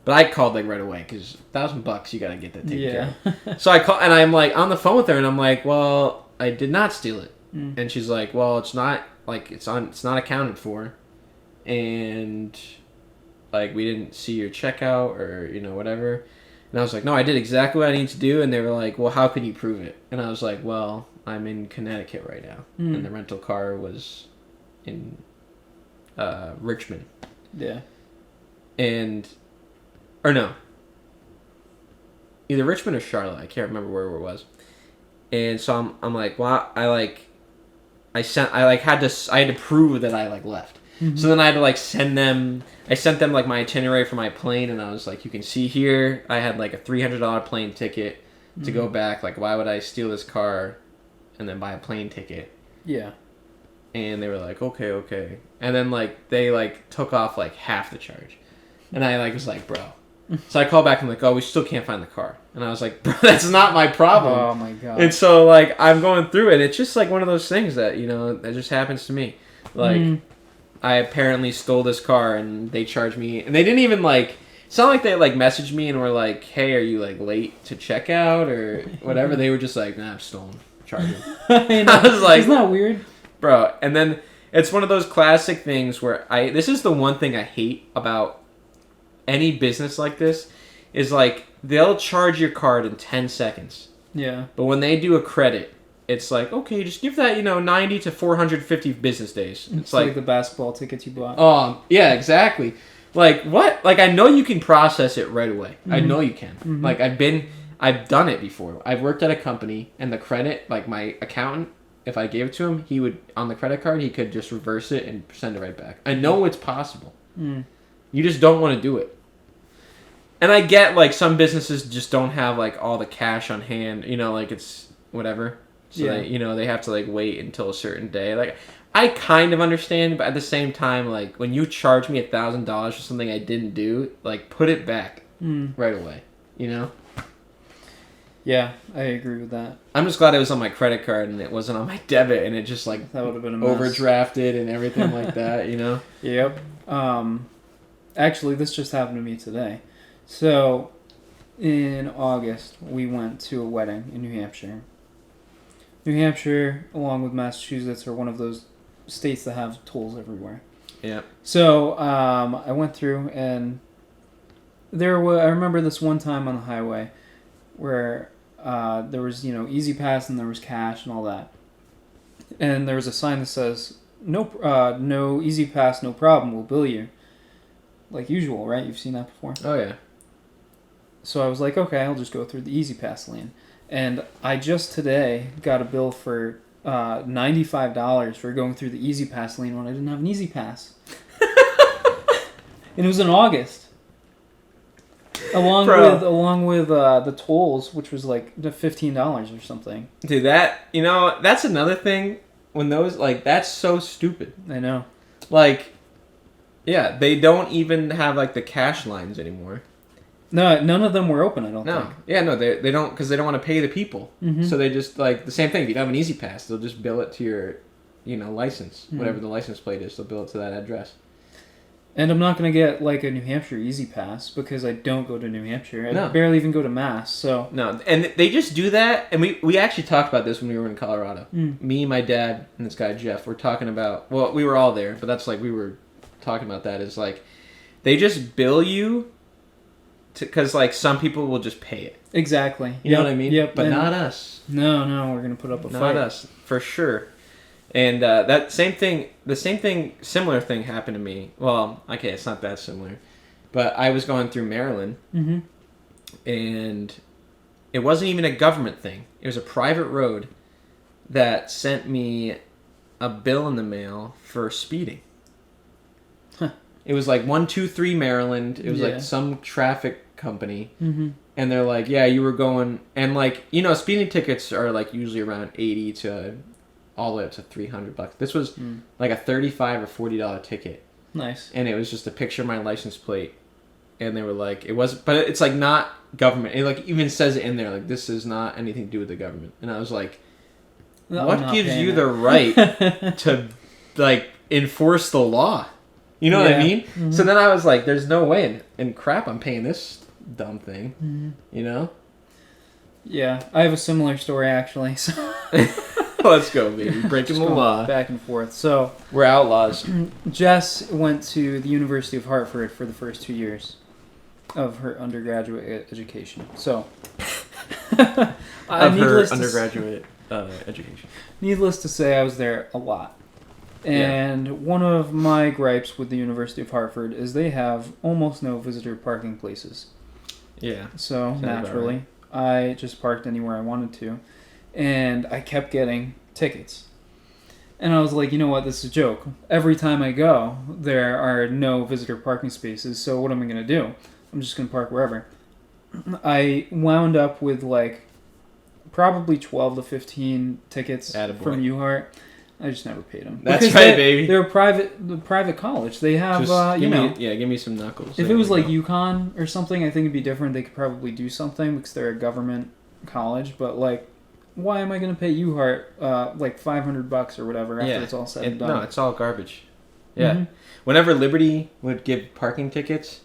[SPEAKER 1] But I called like right away because $1,000 you gotta get that taken care of. So I call and I'm like on the phone with her and I'm like, well, I did not steal it. And she's like, well, it's not like it's not accounted for, and like we didn't see your checkout or whatever. And I was like, no, I did exactly what I need to do. And they were like, well, how can you prove it? And I was like, well, I'm in Connecticut right now, and the rental car was in Richmond.
[SPEAKER 2] Yeah.
[SPEAKER 1] Or no. Either Richmond or Charlotte. I can't remember where it was. And so I'm like, well, I had to prove that I like left. Mm-hmm. So then I had to like send them like my itinerary for my plane, and I was like, you can see here, I had like a $300 plane ticket to go back. Like, why would I steal this car and then buy a plane ticket?
[SPEAKER 2] Yeah.
[SPEAKER 1] And they were like, okay. And then like they like took off like half the charge. And I like was like, bro. So I called back and I'm like, oh, we still can't find the car. And I was like, bro, that's not my problem.
[SPEAKER 2] Oh my god.
[SPEAKER 1] And so like I'm going through it. It's just like one of those things that, that just happens to me. Like I apparently stole this car and they charged me, and they didn't even like, it's not like they like messaged me and were like, hey, are you like late to check out or whatever. They were just like, nah, I'm stolen. Charge him. I was like,
[SPEAKER 2] isn't that weird?
[SPEAKER 1] Bro, and then it's one of those classic things where this is the one thing I hate about any business like this, is like they'll charge your card in 10 seconds.
[SPEAKER 2] Yeah.
[SPEAKER 1] But when they do a credit, it's like, okay, just give that, 90 to 450 business days.
[SPEAKER 2] It's like the basketball tickets you bought.
[SPEAKER 1] Yeah, exactly. Like, what? Like, I know you can process it right away. I know you can.
[SPEAKER 2] Mm-hmm.
[SPEAKER 1] Like, I've done it before. I've worked at a company, and the credit, like, my accountant, if I gave it to him, he would, on the credit card, he could just reverse it and send it right back. I know it's possible. You just don't want to do it. And I get, like, some businesses just don't have, like, all the cash on hand. Like, it's whatever. So, they have to, like, wait until a certain day. Like, I kind of understand, but at the same time, like, when you charge me $1,000 for something I didn't do, like, put it back right away,
[SPEAKER 2] Yeah, I agree with that.
[SPEAKER 1] I'm just glad it was on my credit card and it wasn't on my debit, and it just, like,
[SPEAKER 2] that would have been a mess.
[SPEAKER 1] Overdrafted and everything like that,
[SPEAKER 2] Yep. Actually, this just happened to me today. So, in August, we went to a wedding in New Hampshire. New Hampshire, along with Massachusetts, are one of those states that have tolls everywhere.
[SPEAKER 1] Yeah.
[SPEAKER 2] So, I went through, and I remember this one time on the highway where there was, Easy Pass and there was cash and all that. And there was a sign that says, no Easy Pass, no problem, we'll bill you. Like usual, right? You've seen that before?
[SPEAKER 1] Oh, yeah.
[SPEAKER 2] So I was like, okay, I'll just go through the Easy Pass lane. And I just today got a bill for $95 for going through the Easy Pass lane when I didn't have an Easy Pass. And it was in August. Along with the tolls, which was like $15 or something.
[SPEAKER 1] Dude, that's another thing. When those, like, that's so stupid.
[SPEAKER 2] I know.
[SPEAKER 1] Like, yeah, they don't even have, like, the cash lines anymore.
[SPEAKER 2] No, none of them were open, I don't think.
[SPEAKER 1] Yeah, no, they don't, because they don't want to pay the people.
[SPEAKER 2] Mm-hmm.
[SPEAKER 1] So they just, like, the same thing. If you don't have an Easy Pass, they'll just bill it to your, license.
[SPEAKER 2] Mm-hmm.
[SPEAKER 1] Whatever the license plate is, they'll bill it to that address.
[SPEAKER 2] And I'm not going to get, like, a New Hampshire Easy Pass because I don't go to New Hampshire. I barely even go to Mass, so...
[SPEAKER 1] No, and they just do that, and we actually talked about this when we were in Colorado. Me, my dad, and this guy, Jeff, were talking about... Well, we were all there, but that's, like, we were talking about that, is, like, they just bill you... Because, like, some people will just pay it.
[SPEAKER 2] Exactly.
[SPEAKER 1] You know what I mean?
[SPEAKER 2] Yep.
[SPEAKER 1] But not us.
[SPEAKER 2] No, we're going to put up a fight.
[SPEAKER 1] Not us, for sure. And similar thing happened to me. Well, okay, it's not that similar. But I was going through Maryland, and it wasn't even a government thing. It was a private road that sent me a bill in the mail for speeding.
[SPEAKER 2] Huh.
[SPEAKER 1] It was like 123 Maryland. It was
[SPEAKER 2] Yeah.
[SPEAKER 1] like some traffic company.
[SPEAKER 2] Mm-hmm.
[SPEAKER 1] And they're like, yeah, you were going, and like, you know, speeding tickets are like usually around 80 to all the way up to $300. This was like a $35 or $40 ticket.
[SPEAKER 2] Nice.
[SPEAKER 1] And it was just a picture of my license plate. And they were like, it was, but it's like not government. It like even says it in there, like, this is not anything to do with the government. And I was like, what gives you the right to like enforce the law? You know what I mean? Mm-hmm. So then I was like, there's no way in crap I'm paying this dumb thing. Mm-hmm. You know?
[SPEAKER 2] Yeah, I have a similar story actually. So
[SPEAKER 1] let's go, baby. Breaking the law.
[SPEAKER 2] Back and forth. So
[SPEAKER 1] we're outlaws.
[SPEAKER 2] Jess went to the University of Hartford for the first 2 years of her undergraduate education. So
[SPEAKER 1] of her undergraduate education.
[SPEAKER 2] Needless to say, I was there a lot. And one of my gripes with the University of Hartford is they have almost no visitor parking places.
[SPEAKER 1] Yeah.
[SPEAKER 2] So naturally, I just parked anywhere I wanted to. And I kept getting tickets. And I was like, you know what, this is a joke. Every time I go, there are no visitor parking spaces, so what am I going to do? I'm just going to park wherever. I wound up with like probably 12 to 15 tickets from UHart. I just never paid them.
[SPEAKER 1] That's right, baby.
[SPEAKER 2] They're a private college. They have,
[SPEAKER 1] give me some knuckles.
[SPEAKER 2] If it was like UConn or something, I think it'd be different. They could probably do something because they're a government college. But like, why am I going to pay UHart like $500 or whatever after it's all said and done?
[SPEAKER 1] No, it's all garbage. Yeah. Mm-hmm. Whenever Liberty would give parking tickets,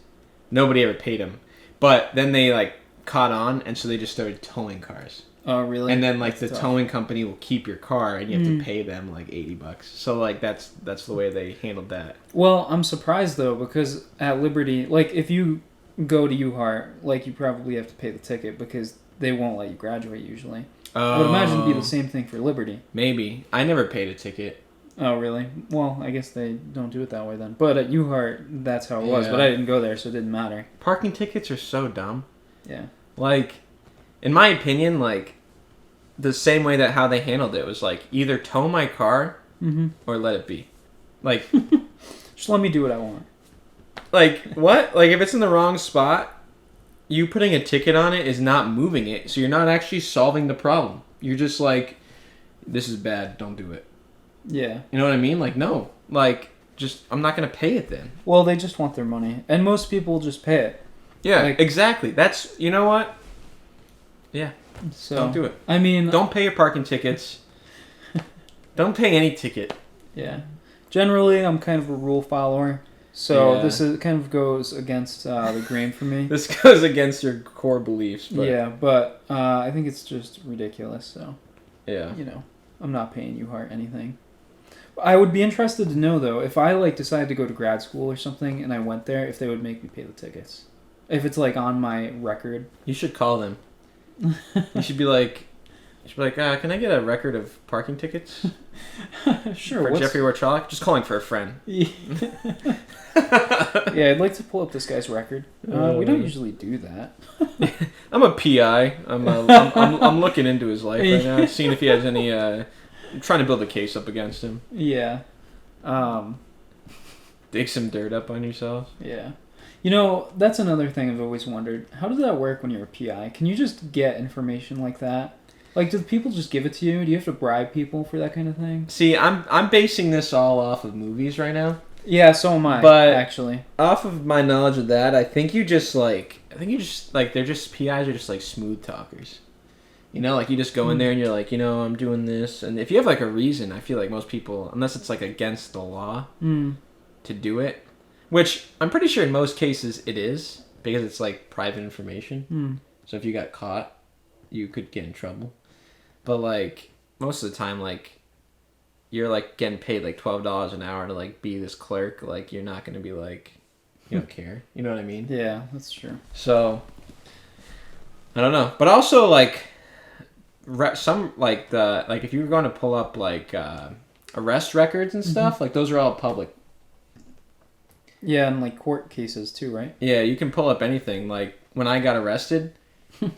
[SPEAKER 1] nobody ever paid them. But then they like caught on, and so they just started towing cars.
[SPEAKER 2] Oh, really?
[SPEAKER 1] And then like the towing company will keep your car, and you have to pay them like $80. So like that's the way they handled that.
[SPEAKER 2] Well, I'm surprised though, because at Liberty, like if you go to UHart, like you probably have to pay the ticket because they won't let you graduate usually. I would imagine it'd be the same thing for Liberty.
[SPEAKER 1] Maybe. I never paid a ticket.
[SPEAKER 2] Oh, really? Well, I guess they don't do it that way then. But at UHart, that's how it was. But I didn't go there, so it didn't matter.
[SPEAKER 1] Parking tickets are so dumb.
[SPEAKER 2] Yeah.
[SPEAKER 1] Like, in my opinion, like, the same way that how they handled it was like, either tow my car or let it be. Like,
[SPEAKER 2] just let me do what I want.
[SPEAKER 1] Like, what? Like, if it's in the wrong spot, you putting a ticket on it is not moving it, so you're not actually solving the problem. You're just like, this is bad, don't do it.
[SPEAKER 2] Yeah.
[SPEAKER 1] You know what I mean? Like, no. Like, just, I'm not going to pay it then.
[SPEAKER 2] Well, they just want their money. And most people just pay it.
[SPEAKER 1] Yeah, like, exactly. That's, you know what? Yeah.
[SPEAKER 2] So,
[SPEAKER 1] don't do it.
[SPEAKER 2] I mean...
[SPEAKER 1] Don't pay your parking tickets. Don't pay any ticket.
[SPEAKER 2] Yeah. Generally, I'm kind of a rule follower. So this kind of goes against the grain for me.
[SPEAKER 1] This goes against your core beliefs. But...
[SPEAKER 2] Yeah, but I think it's just ridiculous. So,
[SPEAKER 1] yeah,
[SPEAKER 2] you know, I'm not paying UHart anything. I would be interested to know, though, if I like decided to go to grad school or something and I went there, if they would make me pay the tickets. If it's like on my record.
[SPEAKER 1] You should call them. You should be like, can I get a record of parking tickets?
[SPEAKER 2] Sure.
[SPEAKER 1] For Jeffrey Warchalik? Just calling for a friend.
[SPEAKER 2] Yeah, I'd like to pull up this guy's record. We don't usually do that.
[SPEAKER 1] I'm a PI. I'm looking into his life right now, seeing if he has any. I'm trying to build a case up against him.
[SPEAKER 2] Yeah.
[SPEAKER 1] Dig some dirt up on yourself.
[SPEAKER 2] Yeah. You know, that's another thing I've always wondered. How does that work when you're a PI? Can you just get information like that? Like, do people just give it to you? Do you have to bribe people for that kind of thing?
[SPEAKER 1] See, I'm basing this all off of movies right now.
[SPEAKER 2] Yeah, so am I,
[SPEAKER 1] but
[SPEAKER 2] actually.
[SPEAKER 1] Off of my knowledge of that, I think you just, like, they're just, PIs are just, like, smooth talkers. You know, like, you just go in there and you're like, you know, I'm doing this. And if you have, like, a reason, I feel like most people, unless it's, like, against the law to do it, which I'm pretty sure in most cases it is, because it's, like, private information. So if you got caught, you could get in trouble. But, like, most of the time, like, you're, like, getting paid, like, $12 an hour to, like, be this clerk. Like, you're not going to be, like, you don't care. You know what I mean?
[SPEAKER 2] Yeah, that's true.
[SPEAKER 1] So, I don't know. But also, like, some, like, if you were going to pull up, like, arrest records and stuff, like, those are all public.
[SPEAKER 2] Yeah, and, like, court cases, too, right?
[SPEAKER 1] Yeah, you can pull up anything. Like, when I got arrested...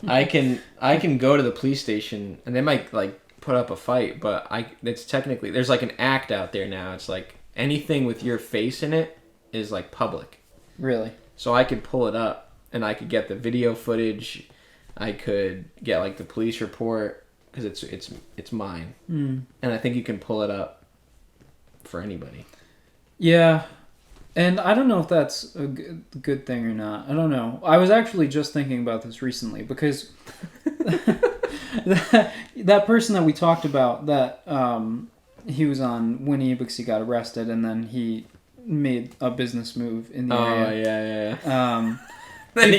[SPEAKER 1] I can go to the police station and they might like put up a fight, but it's technically there's like an act out there now. It's like anything with your face in it is like public.
[SPEAKER 2] Really?
[SPEAKER 1] So I could pull it up and I could get the video footage. I could get like the police report because it's mine. And I think you can pull it up for anybody.
[SPEAKER 2] Yeah. And I don't know if that's a good thing or not. I don't know. I was actually just thinking about this recently because that person that we talked about, that he was on Winnie because he got arrested and then he made a business move in the area.
[SPEAKER 1] Yeah.
[SPEAKER 2] Then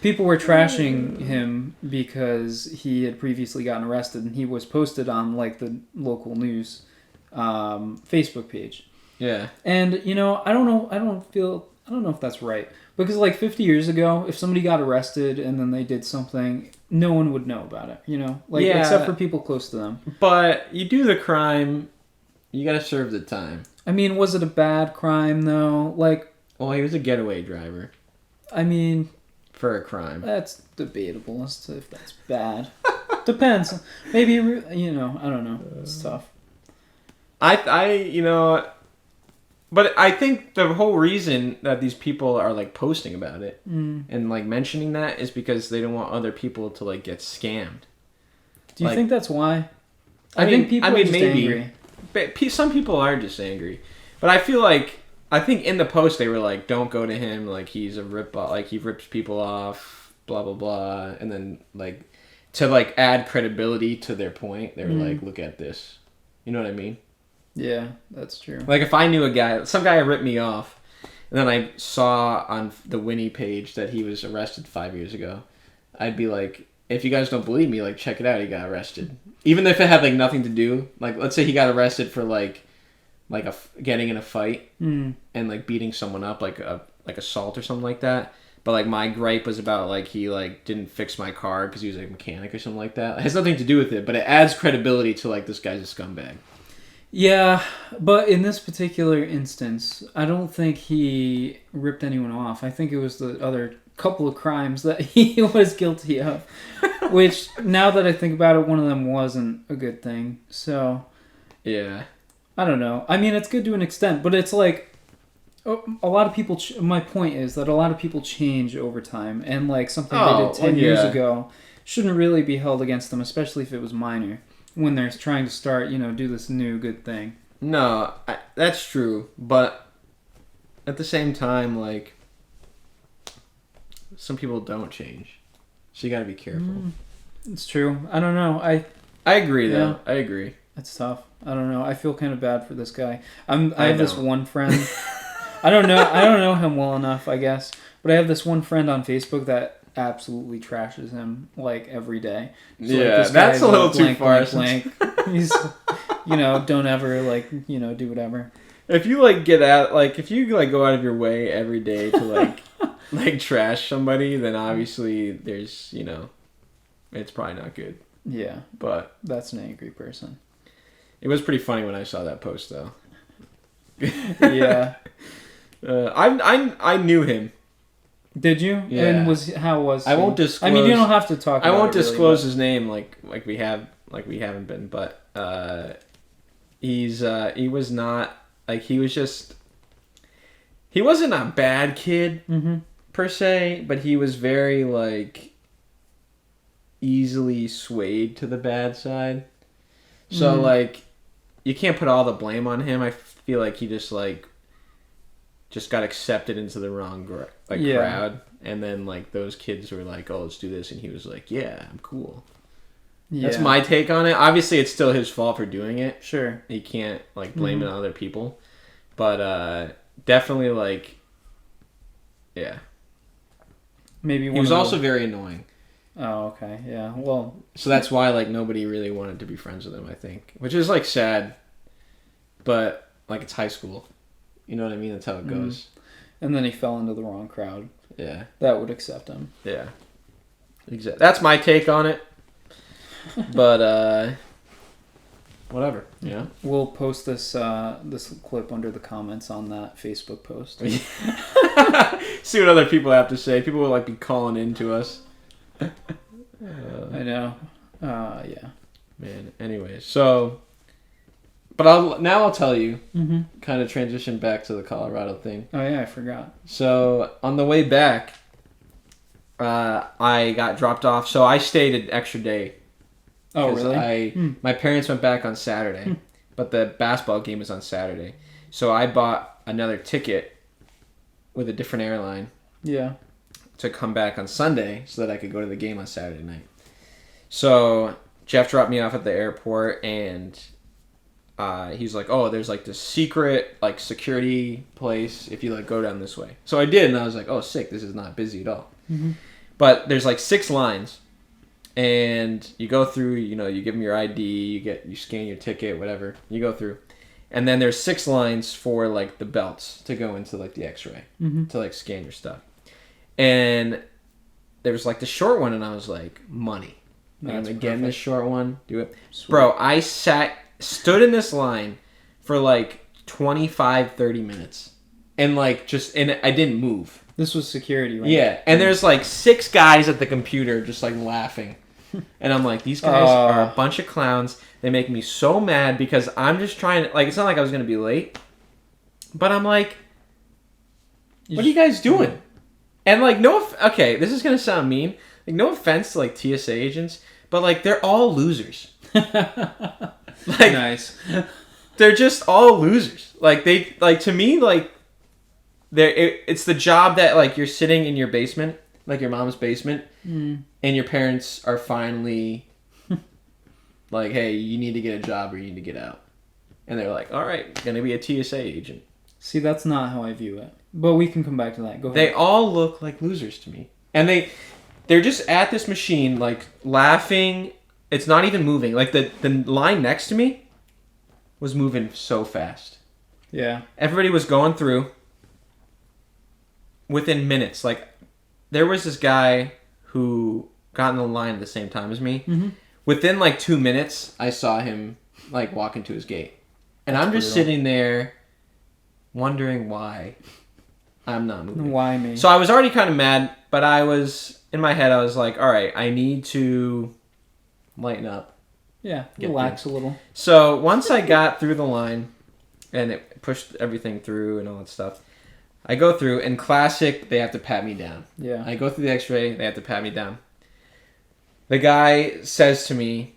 [SPEAKER 2] people were trashing him because he had previously gotten arrested and he was posted on like the local news Facebook page.
[SPEAKER 1] Yeah.
[SPEAKER 2] And, I don't know if that's right. Because, like, 50 years ago, if somebody got arrested and then they did something, no one would know about it, except for people close to them.
[SPEAKER 1] But you do the crime, you gotta serve the time.
[SPEAKER 2] I mean, was it a bad crime, though?
[SPEAKER 1] Well, he was a getaway driver.
[SPEAKER 2] I mean...
[SPEAKER 1] For a crime.
[SPEAKER 2] That's debatable as to if that's bad. Depends. Maybe, I don't know. It's tough.
[SPEAKER 1] But I think the whole reason that these people are like posting about it and like mentioning that is because they don't want other people to like get scammed.
[SPEAKER 2] Do you think that's why? I think people are just angry.
[SPEAKER 1] But some people are just angry. But I think in the post they were like, don't go to him, like he's a rip-off, like he rips people off, blah blah blah, and then like to like add credibility to their point, they were like, look at this. You know what I mean?
[SPEAKER 2] Yeah, that's true.
[SPEAKER 1] Like if I knew some guy ripped me off, and then I saw on the Winnie page that he was arrested 5 years ago, I'd be like, if you guys don't believe me, like check it out, he got arrested. Even if it had like nothing to do, like let's say he got arrested for like getting in a fight and like beating someone up, like assault or something like that. But like my gripe was about like he like didn't fix my car because he was like a mechanic or something like that. It has nothing to do with it, but it adds credibility to like this guy's a scumbag.
[SPEAKER 2] Yeah, but in this particular instance, I don't think he ripped anyone off. I think it was the other couple of crimes that he was guilty of, which, now that I think about it, one of them wasn't a good thing. So,
[SPEAKER 1] yeah.
[SPEAKER 2] I don't know. I mean, it's good to an extent, but it's like, a lot of people, my point is that a lot of people change over time, and like something they did 10 years ago shouldn't really be held against them, especially if it was minor. When they're trying to start, do this new good thing.
[SPEAKER 1] No, that's true. But at the same time, like, some people don't change. So you gotta be careful.
[SPEAKER 2] It's true. I don't know. I
[SPEAKER 1] agree, though. I agree.
[SPEAKER 2] It's tough. I don't know. I feel kind of bad for this guy. I have this one friend. I don't know him well enough, I guess. But I have this one friend on Facebook that absolutely trashes him like every day. So,
[SPEAKER 1] that's a little too far.
[SPEAKER 2] He's, don't ever do whatever.
[SPEAKER 1] If you like get out, like if you like go out of your way every day to like like trash somebody, then obviously there's it's probably not good.
[SPEAKER 2] Yeah,
[SPEAKER 1] but
[SPEAKER 2] that's an angry person.
[SPEAKER 1] It was pretty funny when I saw that post though.
[SPEAKER 2] Yeah,
[SPEAKER 1] I knew him.
[SPEAKER 2] Did you?
[SPEAKER 1] Yeah.
[SPEAKER 2] And how was he?
[SPEAKER 1] I won't disclose.
[SPEAKER 2] I mean, you don't have to talk about it.
[SPEAKER 1] I won't disclose
[SPEAKER 2] really,
[SPEAKER 1] his name like we haven't been, but he was not like he wasn't a bad kid per se, but he was very like easily swayed to the bad side. So like you can't put all the blame on him. I feel like he just got accepted into the wrong crowd, and then like those kids were like, "Oh, let's do this," and he was like, "Yeah, I'm cool." Yeah. That's my take on it. Obviously, it's still his fault for doing it. Sure, he can't like blame it on other people, but definitely like, yeah. Maybe he was also very annoying.
[SPEAKER 2] Oh, okay, yeah. Well,
[SPEAKER 1] so that's why like nobody really wanted to be friends with him. I think, which is like sad, but like it's high school. You know what I mean? That's how it goes.
[SPEAKER 2] And then he fell into the wrong crowd.
[SPEAKER 1] Yeah.
[SPEAKER 2] That would accept him.
[SPEAKER 1] Yeah. Exactly. That's my take on it. But, whatever. Yeah.
[SPEAKER 2] We'll post this clip under the comments on that Facebook post.
[SPEAKER 1] See what other people have to say. People will like be calling into us.
[SPEAKER 2] I know. Yeah.
[SPEAKER 1] Man. Anyways, so... But I'll tell you.
[SPEAKER 2] Mm-hmm.
[SPEAKER 1] Kind of transition back to the Colorado thing.
[SPEAKER 2] Oh yeah, I forgot.
[SPEAKER 1] So on the way back, I got dropped off. So I stayed an extra day.
[SPEAKER 2] Oh really?
[SPEAKER 1] My parents went back on Saturday, but the basketball game was on Saturday. So I bought another ticket with a different airline.
[SPEAKER 2] Yeah.
[SPEAKER 1] To come back on Sunday so that I could go to the game on Saturday night. So Jeff dropped me off at the airport, and he's like, "Oh, there's like this secret like security place if you like go down this way." So I did, and I was like, "Oh, sick! This is not busy at all."
[SPEAKER 2] Mm-hmm.
[SPEAKER 1] But there's like 6 lines, and you go through. You know, you give them your ID, you scan your ticket, whatever. You go through, and then there's 6 lines for like the belts to go into like the X-ray to like scan your stuff. And there was like the short one, and I was like, money. I'm again this short one. Do it. Sweet. Bro, I stood in this line for like 25-30 minutes. And like and I didn't move.
[SPEAKER 2] This was security, right?
[SPEAKER 1] Yeah. And there's like 6 guys at the computer just like laughing. And I'm like, these guys are a bunch of clowns. They make me so mad because I'm just trying to, like, it's not like I was going to be late. But I'm like, what are you guys doing? And like, okay, this is gonna sound mean. Like, no offense to like TSA agents, but like they're all losers. Like,
[SPEAKER 2] nice.
[SPEAKER 1] They're just all losers. Like to me, like it's the job that like you're sitting in your basement, like your mom's basement, and your parents are finally like, "Hey, you need to get a job or you need to get out," and they're like, "All right, gonna be a TSA agent."
[SPEAKER 2] See, that's not how I view it. But we can come back to that. Go ahead.
[SPEAKER 1] They all look like losers to me. And they're just at this machine, like, laughing. It's not even moving. Like, the line next to me was moving so fast.
[SPEAKER 2] Yeah.
[SPEAKER 1] Everybody was going through within minutes. Like, there was this guy who got in the line at the same time as me. Mm-hmm. Within, like, 2 minutes, I saw him, like, walk into his gate. And I'm just sitting there wondering why I'm not moving.
[SPEAKER 2] Why me?
[SPEAKER 1] So I was already kind of mad, but I was, in my head, I was like, all right, I need to lighten up.
[SPEAKER 2] Yeah, relax a little.
[SPEAKER 1] So once I got through the line and it pushed everything through and all that stuff, I go through, and classic, they have to pat me down.
[SPEAKER 2] Yeah.
[SPEAKER 1] I go through the X-ray, they have to pat me down. The guy says to me,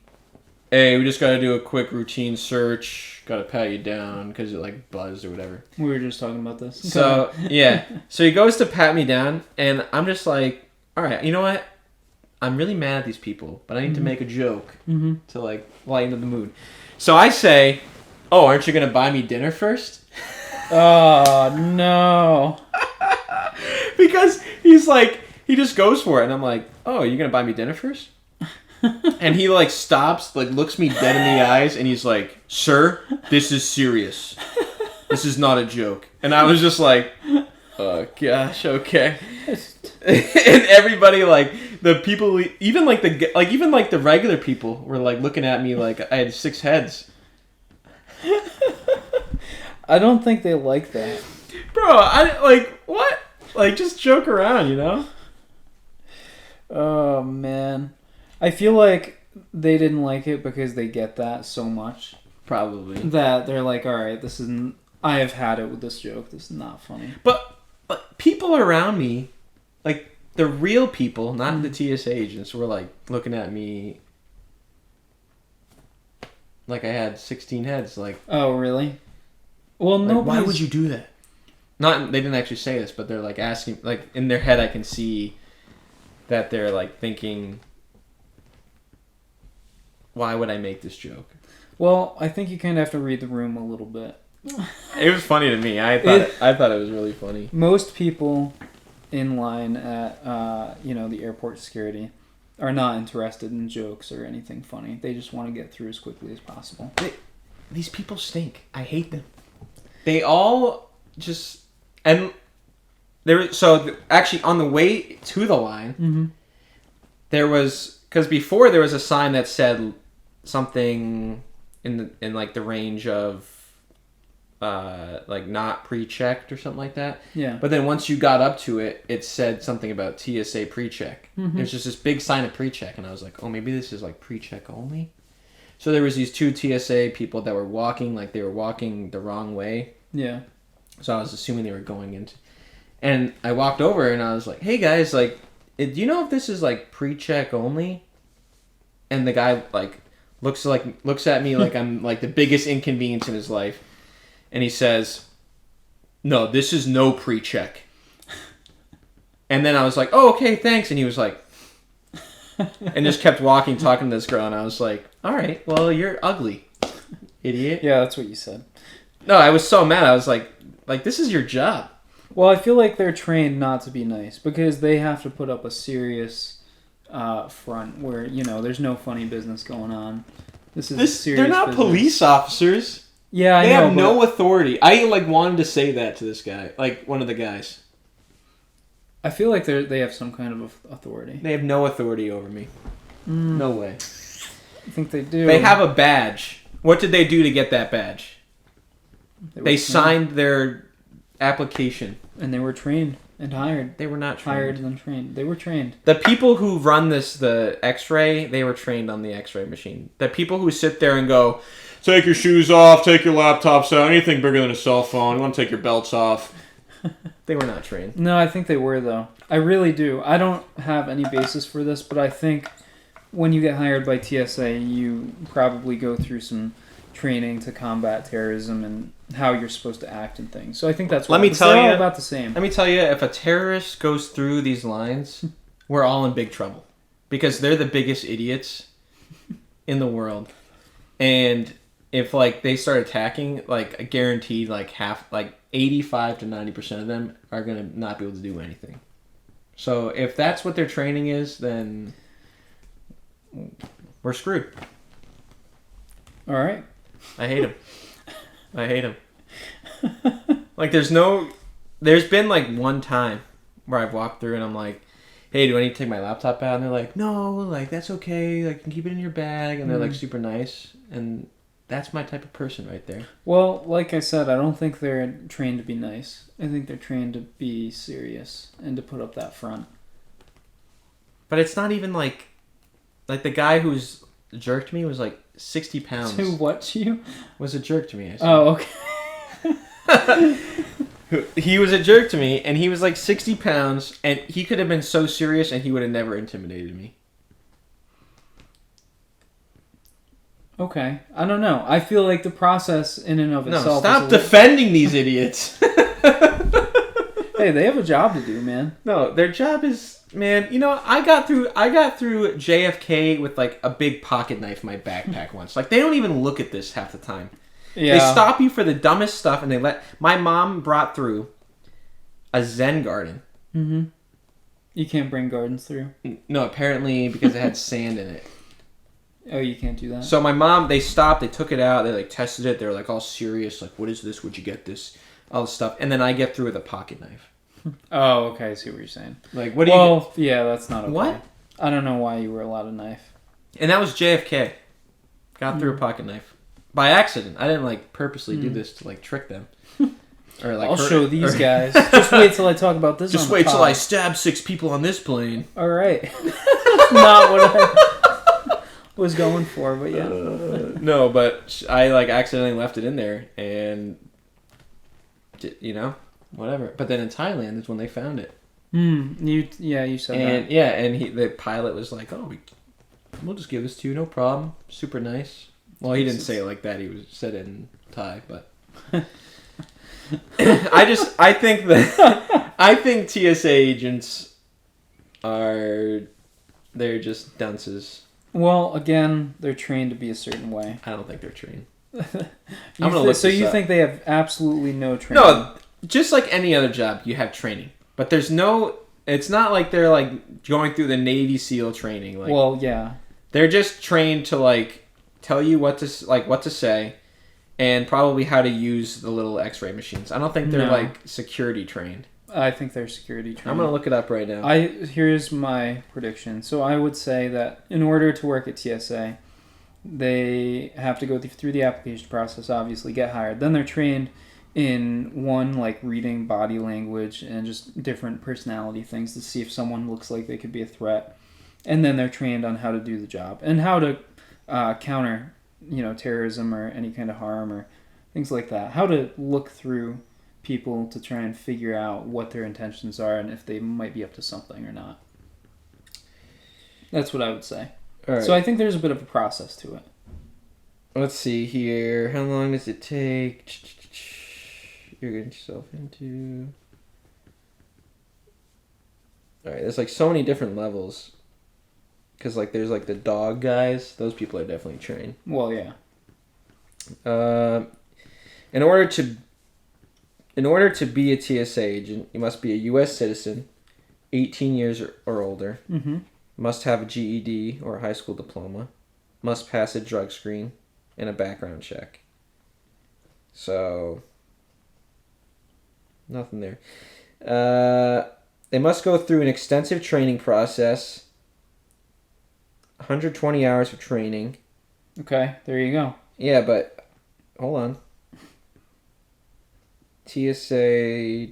[SPEAKER 1] "Hey, we just got to do a quick routine search. Got to pat you down because it like buzzed or whatever."
[SPEAKER 2] We were just talking about this.
[SPEAKER 1] So, yeah. So he goes to pat me down, and I'm just like, all right, you know what? I'm really mad at these people, but I need to make a joke to like lighten up the mood. So I say, "Oh, aren't you going to buy me dinner first?"
[SPEAKER 2] Oh, no.
[SPEAKER 1] Because he's like, he just goes for it, and I'm like, "Oh, you're going to buy me dinner first?" And he like stops, like looks me dead in the eyes, and he's like, "Sir, this is serious. This is not a joke." And I was just like, "Oh gosh, okay." And everybody, like the people, even like the regular people were like looking at me like I had 6 heads.
[SPEAKER 2] I don't think they like that,
[SPEAKER 1] bro. I like what? Like just joke around, you know?
[SPEAKER 2] Oh man. I feel like they didn't like it because they get that so much.
[SPEAKER 1] Probably.
[SPEAKER 2] That they're like, all right, this isn't... I have had it with this joke. This is not funny.
[SPEAKER 1] But people around me, like the real people, not the TSA agents, were like looking at me like I had 16 heads. Like,
[SPEAKER 2] oh, really? Well, no.
[SPEAKER 1] Why would you do that? Not, they didn't actually say this, but they're like asking, like in their head, I can see that they're like thinking, why would I make this joke?
[SPEAKER 2] Well, I think you kind of have to read the room a little bit.
[SPEAKER 1] It was funny to me. I thought it was really funny.
[SPEAKER 2] Most people in line at the airport security are not interested in jokes or anything funny. They just want to get through as quickly as possible.
[SPEAKER 1] These people stink. I hate them. They all just... And actually on the way to the line, there was... Because before there was a sign that said something in like the range of like not pre-checked or something like that.
[SPEAKER 2] Yeah.
[SPEAKER 1] But then once you got up to it, it said something about TSA pre-check. There's just this big sign of pre-check, and I was like, oh, maybe this is like pre-check only. So there was these two TSA people that were walking, like they were walking the wrong way.
[SPEAKER 2] Yeah.
[SPEAKER 1] So I was assuming they were going into... And I walked over and I was like, hey guys, like, do you know if this is like pre-check only? And the guy like looks at me like I'm like the biggest inconvenience in his life. And he says, no, this is no pre-check. And then I was like, oh, okay, thanks. And he was like, and just kept walking, talking to this girl. And I was like, all right, well, you're ugly, idiot.
[SPEAKER 2] Yeah, that's what you said.
[SPEAKER 1] No, I was so mad. I was like, this is your job.
[SPEAKER 2] Well, I feel like they're trained not to be nice because they have to put up a serious front where, you know, there's no funny business going on. This is serious
[SPEAKER 1] They're not
[SPEAKER 2] business.
[SPEAKER 1] police officers.
[SPEAKER 2] Yeah, I know.
[SPEAKER 1] They have no authority. I like wanted to say that to this guy, like one of the guys.
[SPEAKER 2] I feel like they have some kind of authority.
[SPEAKER 1] They have no authority over me. No way.
[SPEAKER 2] I think they do.
[SPEAKER 1] They have a badge. What did they do to get that badge? They signed their application.
[SPEAKER 2] And they were trained and hired.
[SPEAKER 1] They were not trained.
[SPEAKER 2] Hired and trained. They were trained.
[SPEAKER 1] The people who run the X-ray, they were trained on the X-ray machine. The people who sit there and go, take your shoes off, take your laptops out, anything bigger than a cell phone, you want to take your belts off. They were not trained.
[SPEAKER 2] No, I think they were, though. I really do. I don't have any basis for this, but I think when you get hired by TSA, you probably go through some training to combat terrorism and how you're supposed to act and things. So I think that's
[SPEAKER 1] Let me tell
[SPEAKER 2] they're
[SPEAKER 1] you,
[SPEAKER 2] all about the same.
[SPEAKER 1] Let me tell you, if a terrorist goes through these lines, we're all in big trouble. Because they're the biggest idiots in the world. And if like they start attacking, like I guaranteed like 85 to 90% of them are going to not be able to do anything. So if that's what their training is, then we're screwed.
[SPEAKER 2] All right.
[SPEAKER 1] I hate him. I hate him. Like there's been like one time where I've walked through and I'm like, hey, do I need to take my laptop out? And they're like, no, like that's okay. Like you can keep it in your bag. And they're like super nice. And that's my type of person right there.
[SPEAKER 2] Well, like I said, I don't think they're trained to be nice. I think they're trained to be serious and to put up that front.
[SPEAKER 1] But it's not even like the guy who's jerked me was like 60 pounds.
[SPEAKER 2] To what you?
[SPEAKER 1] Was a jerk to me. I said.
[SPEAKER 2] Oh, okay.
[SPEAKER 1] He was a jerk to me, and he was like 60 pounds, and he could have been so serious, and he would have never intimidated me.
[SPEAKER 2] Okay. I don't know. I feel like the process in and of itself...
[SPEAKER 1] No, stop defending these idiots.
[SPEAKER 2] Hey, they have a job to do, man.
[SPEAKER 1] No, their job is... Man, you know, I got through JFK with like a big pocket knife in my backpack once. Like, they don't even look at this half the time. Yeah. They stop you for the dumbest stuff, and they let... My mom brought through a Zen garden.
[SPEAKER 2] Mm-hmm. You can't bring gardens through?
[SPEAKER 1] No, apparently because it had sand in it.
[SPEAKER 2] Oh, you can't do that?
[SPEAKER 1] So my mom, they stopped, they took it out, they like tested it, they were like all serious, like, what is this, would you get this, all this stuff, and then I get through with a pocket knife.
[SPEAKER 2] Oh, okay, I see what you're saying.
[SPEAKER 1] Like, what do you...
[SPEAKER 2] Well, yeah, that's not okay.
[SPEAKER 1] What?
[SPEAKER 2] I don't know why you were allowed a knife.
[SPEAKER 1] And that was JFK. Got through a pocket knife. By accident. I didn't like purposely do this to like trick them. Or like
[SPEAKER 2] I'll show these guys. Just wait till I talk about this.
[SPEAKER 1] Just wait till I stab 6 people on this plane.
[SPEAKER 2] All right. That's not what I was going for, but yeah.
[SPEAKER 1] No, but I like accidentally left it in there, and you know, whatever. But then in Thailand is when they found it.
[SPEAKER 2] You said
[SPEAKER 1] and,
[SPEAKER 2] that.
[SPEAKER 1] Yeah, and the pilot was like, "Oh, we'll just give this to you, no problem. Super nice." Well, he didn't say it like that. He said it in Thai, but I think TSA agents they're just dunces.
[SPEAKER 2] Well, again, they're trained to be a certain way.
[SPEAKER 1] I don't think they're trained.
[SPEAKER 2] So you think they have absolutely no training?
[SPEAKER 1] No, just like any other job, you have training, but there's no. It's not like they're like going through the Navy SEAL training. Like,
[SPEAKER 2] well, yeah,
[SPEAKER 1] they're just trained to like tell you what to say, and probably how to use the little X-ray machines. I don't think they're like security trained.
[SPEAKER 2] I think they're security trained.
[SPEAKER 1] I'm gonna look it up right now.
[SPEAKER 2] Here's my prediction. So I would say that in order to work at TSA, they have to go through the application process, obviously get hired. Then they're trained in like reading body language and just different personality things to see if someone looks like they could be a threat. And then they're trained on how to do the job and how to counter terrorism or any kind of harm or things like that. How to look through people to try and figure out what their intentions are and if they might be up to something or not. That's what I would say.
[SPEAKER 1] All right.
[SPEAKER 2] So I think there's a bit of a process to it.
[SPEAKER 1] Let's see here. How long does it take? You're getting yourself into... Alright, there's like so many different levels. Because like there's like the dog guys. Those people are definitely trained.
[SPEAKER 2] Well, yeah.
[SPEAKER 1] In order to be a TSA agent, you must be a U.S. citizen, 18 years or older, must have a GED or a high school diploma, must pass a drug screen, and a background check. So, nothing there. They must go through an extensive training process, 120 hours of training.
[SPEAKER 2] Okay, there you go.
[SPEAKER 1] Yeah, but hold on. TSA,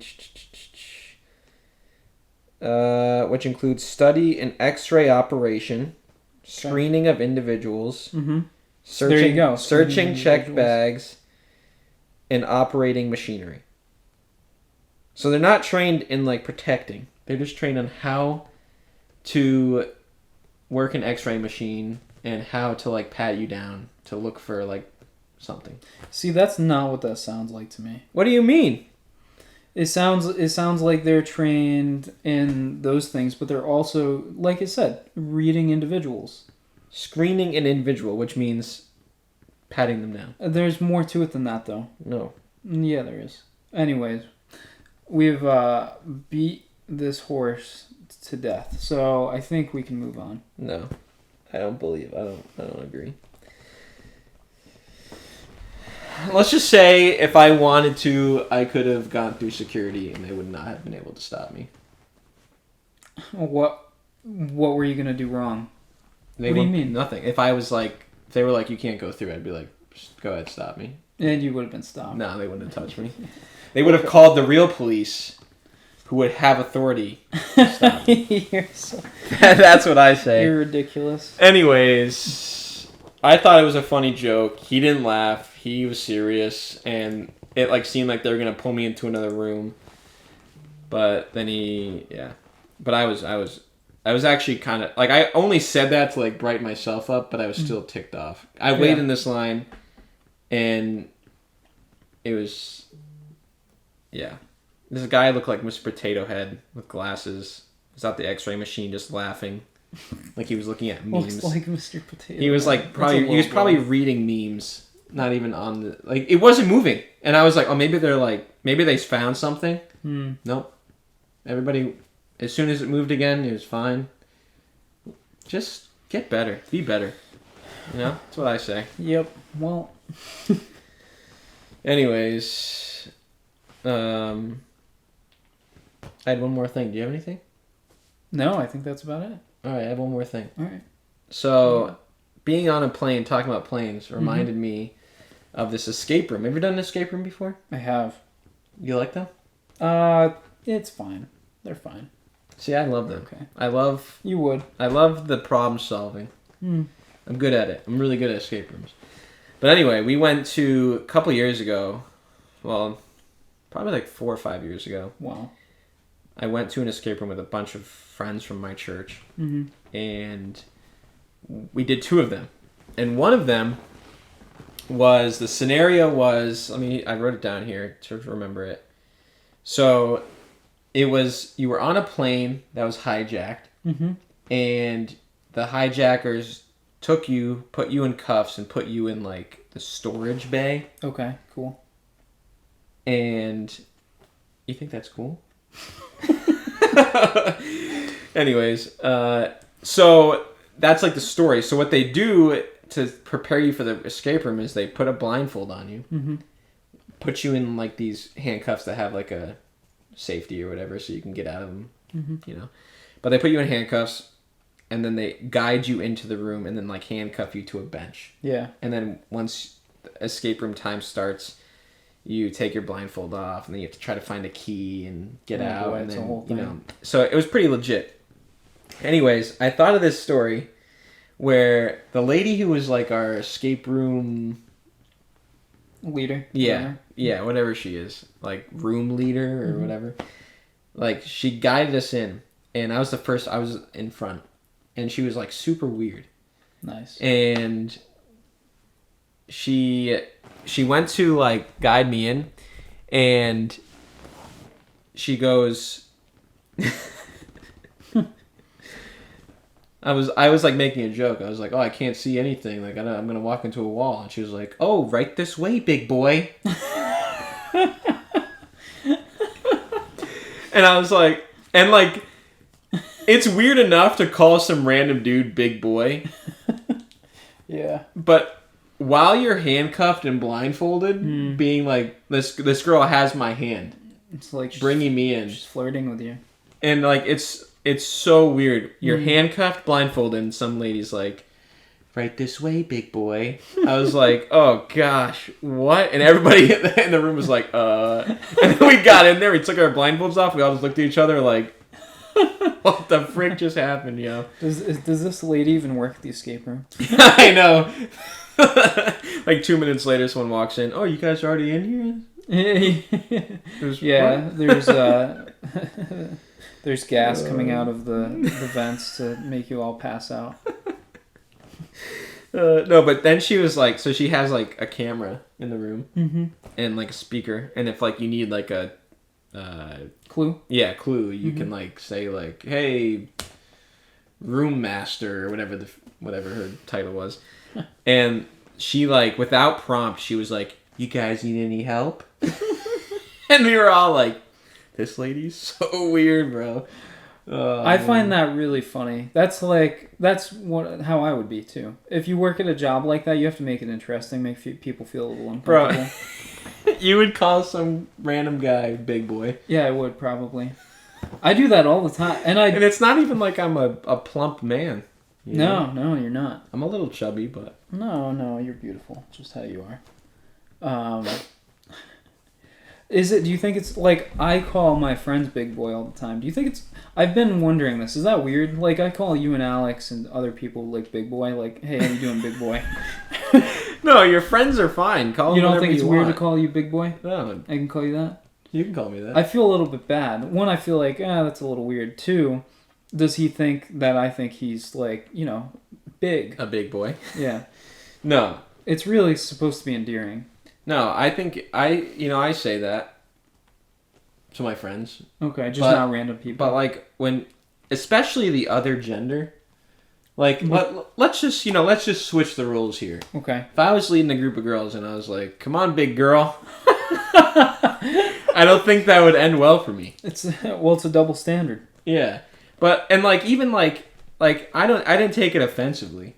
[SPEAKER 1] which includes study and X-ray operation, screening of individuals, searching,
[SPEAKER 2] there you go.
[SPEAKER 1] searching checked bags, and operating machinery. So they're not trained in like protecting. They're just trained on how to work an X-ray machine and how to like pat you down to look for like something.
[SPEAKER 2] See, that's not what that sounds like to me.
[SPEAKER 1] What do you mean?
[SPEAKER 2] It sounds like they're trained in those things, but they're also, like I said, reading individuals.
[SPEAKER 1] Screening an individual, which means patting them down.
[SPEAKER 2] There's more to it than that, though.
[SPEAKER 1] No.
[SPEAKER 2] Yeah, there is. Anyways, we've beat this horse to death, so I think we can move on.
[SPEAKER 1] No, I don't agree. Let's just say if I wanted to, I could have gone through security and they would not have been able to stop me.
[SPEAKER 2] What were you gonna do wrong?
[SPEAKER 1] What
[SPEAKER 2] do you mean?
[SPEAKER 1] Nothing. If I was like, if they were like, you can't go through, I'd be like, just go ahead, stop me.
[SPEAKER 2] And you would have been stopped.
[SPEAKER 1] No, they wouldn't have touched me. They would have called the real police, who would have authority to stop me. That's what I say.
[SPEAKER 2] You're ridiculous.
[SPEAKER 1] Anyways, I thought it was a funny joke. He didn't laugh. He was serious, and it like seemed like they were gonna pull me into another room. But then But I was actually kind of like, I only said that to like brighten myself up, but I was still ticked off. I waited in this line, and it was, this guy looked like Mr. Potato Head with glasses. He was at the X-ray machine just laughing, like he was looking at memes.
[SPEAKER 2] Looks like Mr. Potato.
[SPEAKER 1] He was like probably reading memes, not even on the like. It wasn't moving, and I was like, oh, maybe they found something. Nope. Everybody, as soon as it moved again, it was fine. Just get better, be better. You know, that's what I say.
[SPEAKER 2] Yep. Well.
[SPEAKER 1] Anyways, I had one more thing. Do you have anything?
[SPEAKER 2] No, I think that's about it.
[SPEAKER 1] All right, I have one more thing.
[SPEAKER 2] All right.
[SPEAKER 1] So, being on a plane, talking about planes, reminded me of this escape room. Have you done an escape room before?
[SPEAKER 2] I have.
[SPEAKER 1] You like them?
[SPEAKER 2] It's fine. They're fine.
[SPEAKER 1] See, I love them.
[SPEAKER 2] Okay. You would.
[SPEAKER 1] I love the problem solving. I'm good at it. I'm really good at escape rooms. But anyway, we went to a couple years ago. Well, probably like 4 or 5 years ago.
[SPEAKER 2] Wow.
[SPEAKER 1] I went to an escape room with a bunch of friends from my church. And we did 2 of them. And one of them was, the scenario was, I wrote it down here to remember it. So it was, you were on a plane that was hijacked, and the hijackers took you, put you in cuffs, and put you in like the storage bay.
[SPEAKER 2] Okay, cool.
[SPEAKER 1] And you think that's cool? Anyways, so that's like the story. So what they do to prepare you for the escape room is they put a blindfold on you, put you in like these handcuffs that have like a safety or whatever, so you can get out of them, you know. But they put you in handcuffs, and then they guide you into the room, and then like handcuff you to a bench. Yeah. And then once the escape room time starts, you take your blindfold off, and then you have to try to find a key and get out,
[SPEAKER 2] boy,
[SPEAKER 1] and
[SPEAKER 2] it's
[SPEAKER 1] then
[SPEAKER 2] a whole thing.
[SPEAKER 1] you know. So it was pretty legit. Anyways, I thought of this story where the lady who was like our escape room
[SPEAKER 2] leader.
[SPEAKER 1] Yeah, whatever she is, like room leader or whatever. Like she guided us in, and I was in front, and she was like super weird.
[SPEAKER 2] Nice.
[SPEAKER 1] And she went to like guide me in, and she goes. I was like making a joke. I was like, "Oh, I can't see anything. Like I'm gonna walk into a wall." And she was like, "Oh, right this way, big boy." And I was like, it's weird enough to call some random dude big boy.
[SPEAKER 2] Yeah.
[SPEAKER 1] But while you're handcuffed and blindfolded, being like, this girl has my hand.
[SPEAKER 2] It's like
[SPEAKER 1] bringing me in.
[SPEAKER 2] She's flirting with you.
[SPEAKER 1] And like, it's so weird. You're handcuffed, blindfolded, and some lady's like, right this way, big boy. I was like, oh gosh, what? And everybody in the room was like, And then we got in there, we took our blindfolds off, we all just looked at each other like, what the frick just happened, yo?
[SPEAKER 2] Does this lady even work at the escape room?
[SPEAKER 1] I know. Like 2 minutes later, someone walks in. Oh, you guys are already in
[SPEAKER 2] here? Yeah, there's gas coming out of the vents to make you all pass out.
[SPEAKER 1] No, but then she was like, so she has like a camera in the room and like a speaker, and if like you need like a
[SPEAKER 2] clue,
[SPEAKER 1] you can like say like, hey, room master or whatever her title was, and she like without prompt she was like, you guys need any help? And we were all like, this lady's so weird, bro.
[SPEAKER 2] I find that really funny. That's how I would be too. If you work at a job like that, you have to make it interesting, make people feel a little uncomfortable.
[SPEAKER 1] Bro, you would call some random guy big boy.
[SPEAKER 2] Yeah, I would probably. I do that all the time, and
[SPEAKER 1] it's not even like I'm a plump man.
[SPEAKER 2] No, you're not.
[SPEAKER 1] I'm a little chubby, but
[SPEAKER 2] no, you're beautiful, just how you are. Do you think it's like, I call my friends big boy all the time. Do you think I've been wondering this. Is that weird? Like, I call you and Alex and other people like big boy. Like, hey, how you doing, big boy?
[SPEAKER 1] No, your friends are fine. Call
[SPEAKER 2] you
[SPEAKER 1] them
[SPEAKER 2] don't think it's
[SPEAKER 1] weird
[SPEAKER 2] to call you big boy?
[SPEAKER 1] No.
[SPEAKER 2] I can call you that?
[SPEAKER 1] You can call me that.
[SPEAKER 2] I feel a little bit bad. One, I feel like, that's a little weird. Two, does he think that I think he's like, big?
[SPEAKER 1] A big boy?
[SPEAKER 2] Yeah.
[SPEAKER 1] No.
[SPEAKER 2] It's really supposed to be endearing.
[SPEAKER 1] No, I think I say that to my friends.
[SPEAKER 2] Okay, just not random people.
[SPEAKER 1] But like when, especially the other gender, like let's just switch the rules here.
[SPEAKER 2] Okay.
[SPEAKER 1] If I was leading a group of girls and I was like, "Come on, big girl," I don't think that would end well for me.
[SPEAKER 2] It's a double standard.
[SPEAKER 1] Yeah, but and like even like I didn't take it offensively,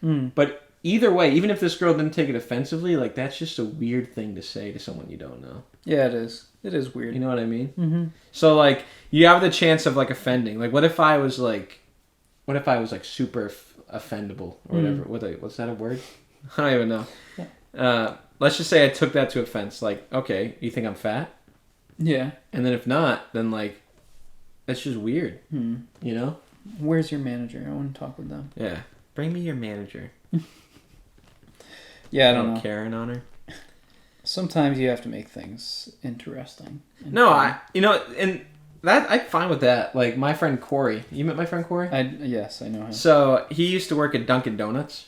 [SPEAKER 1] but. Either way, even if this girl didn't take it offensively, like, that's just a weird thing to say to someone you don't know.
[SPEAKER 2] Yeah, it is. It is weird.
[SPEAKER 1] You know what I mean?
[SPEAKER 2] Mm-hmm.
[SPEAKER 1] So, like, you have the chance of, like, offending. Like, what if I was super offendable or whatever? What's that a word? I don't even know. Yeah. Let's just say I took that to offense. Like, okay, you think I'm fat?
[SPEAKER 2] Yeah.
[SPEAKER 1] And then if not, then, like, that's just weird. You know?
[SPEAKER 2] Where's your manager? I want to talk with them.
[SPEAKER 1] Yeah. Bring me your manager.
[SPEAKER 2] Yeah, I don't know.
[SPEAKER 1] Karen on her.
[SPEAKER 2] Sometimes you have to make things interesting.
[SPEAKER 1] No, and that I'm fine with that. Like my friend Corey, you met my friend Corey?
[SPEAKER 2] Yes, I know him.
[SPEAKER 1] So he used to work at Dunkin' Donuts,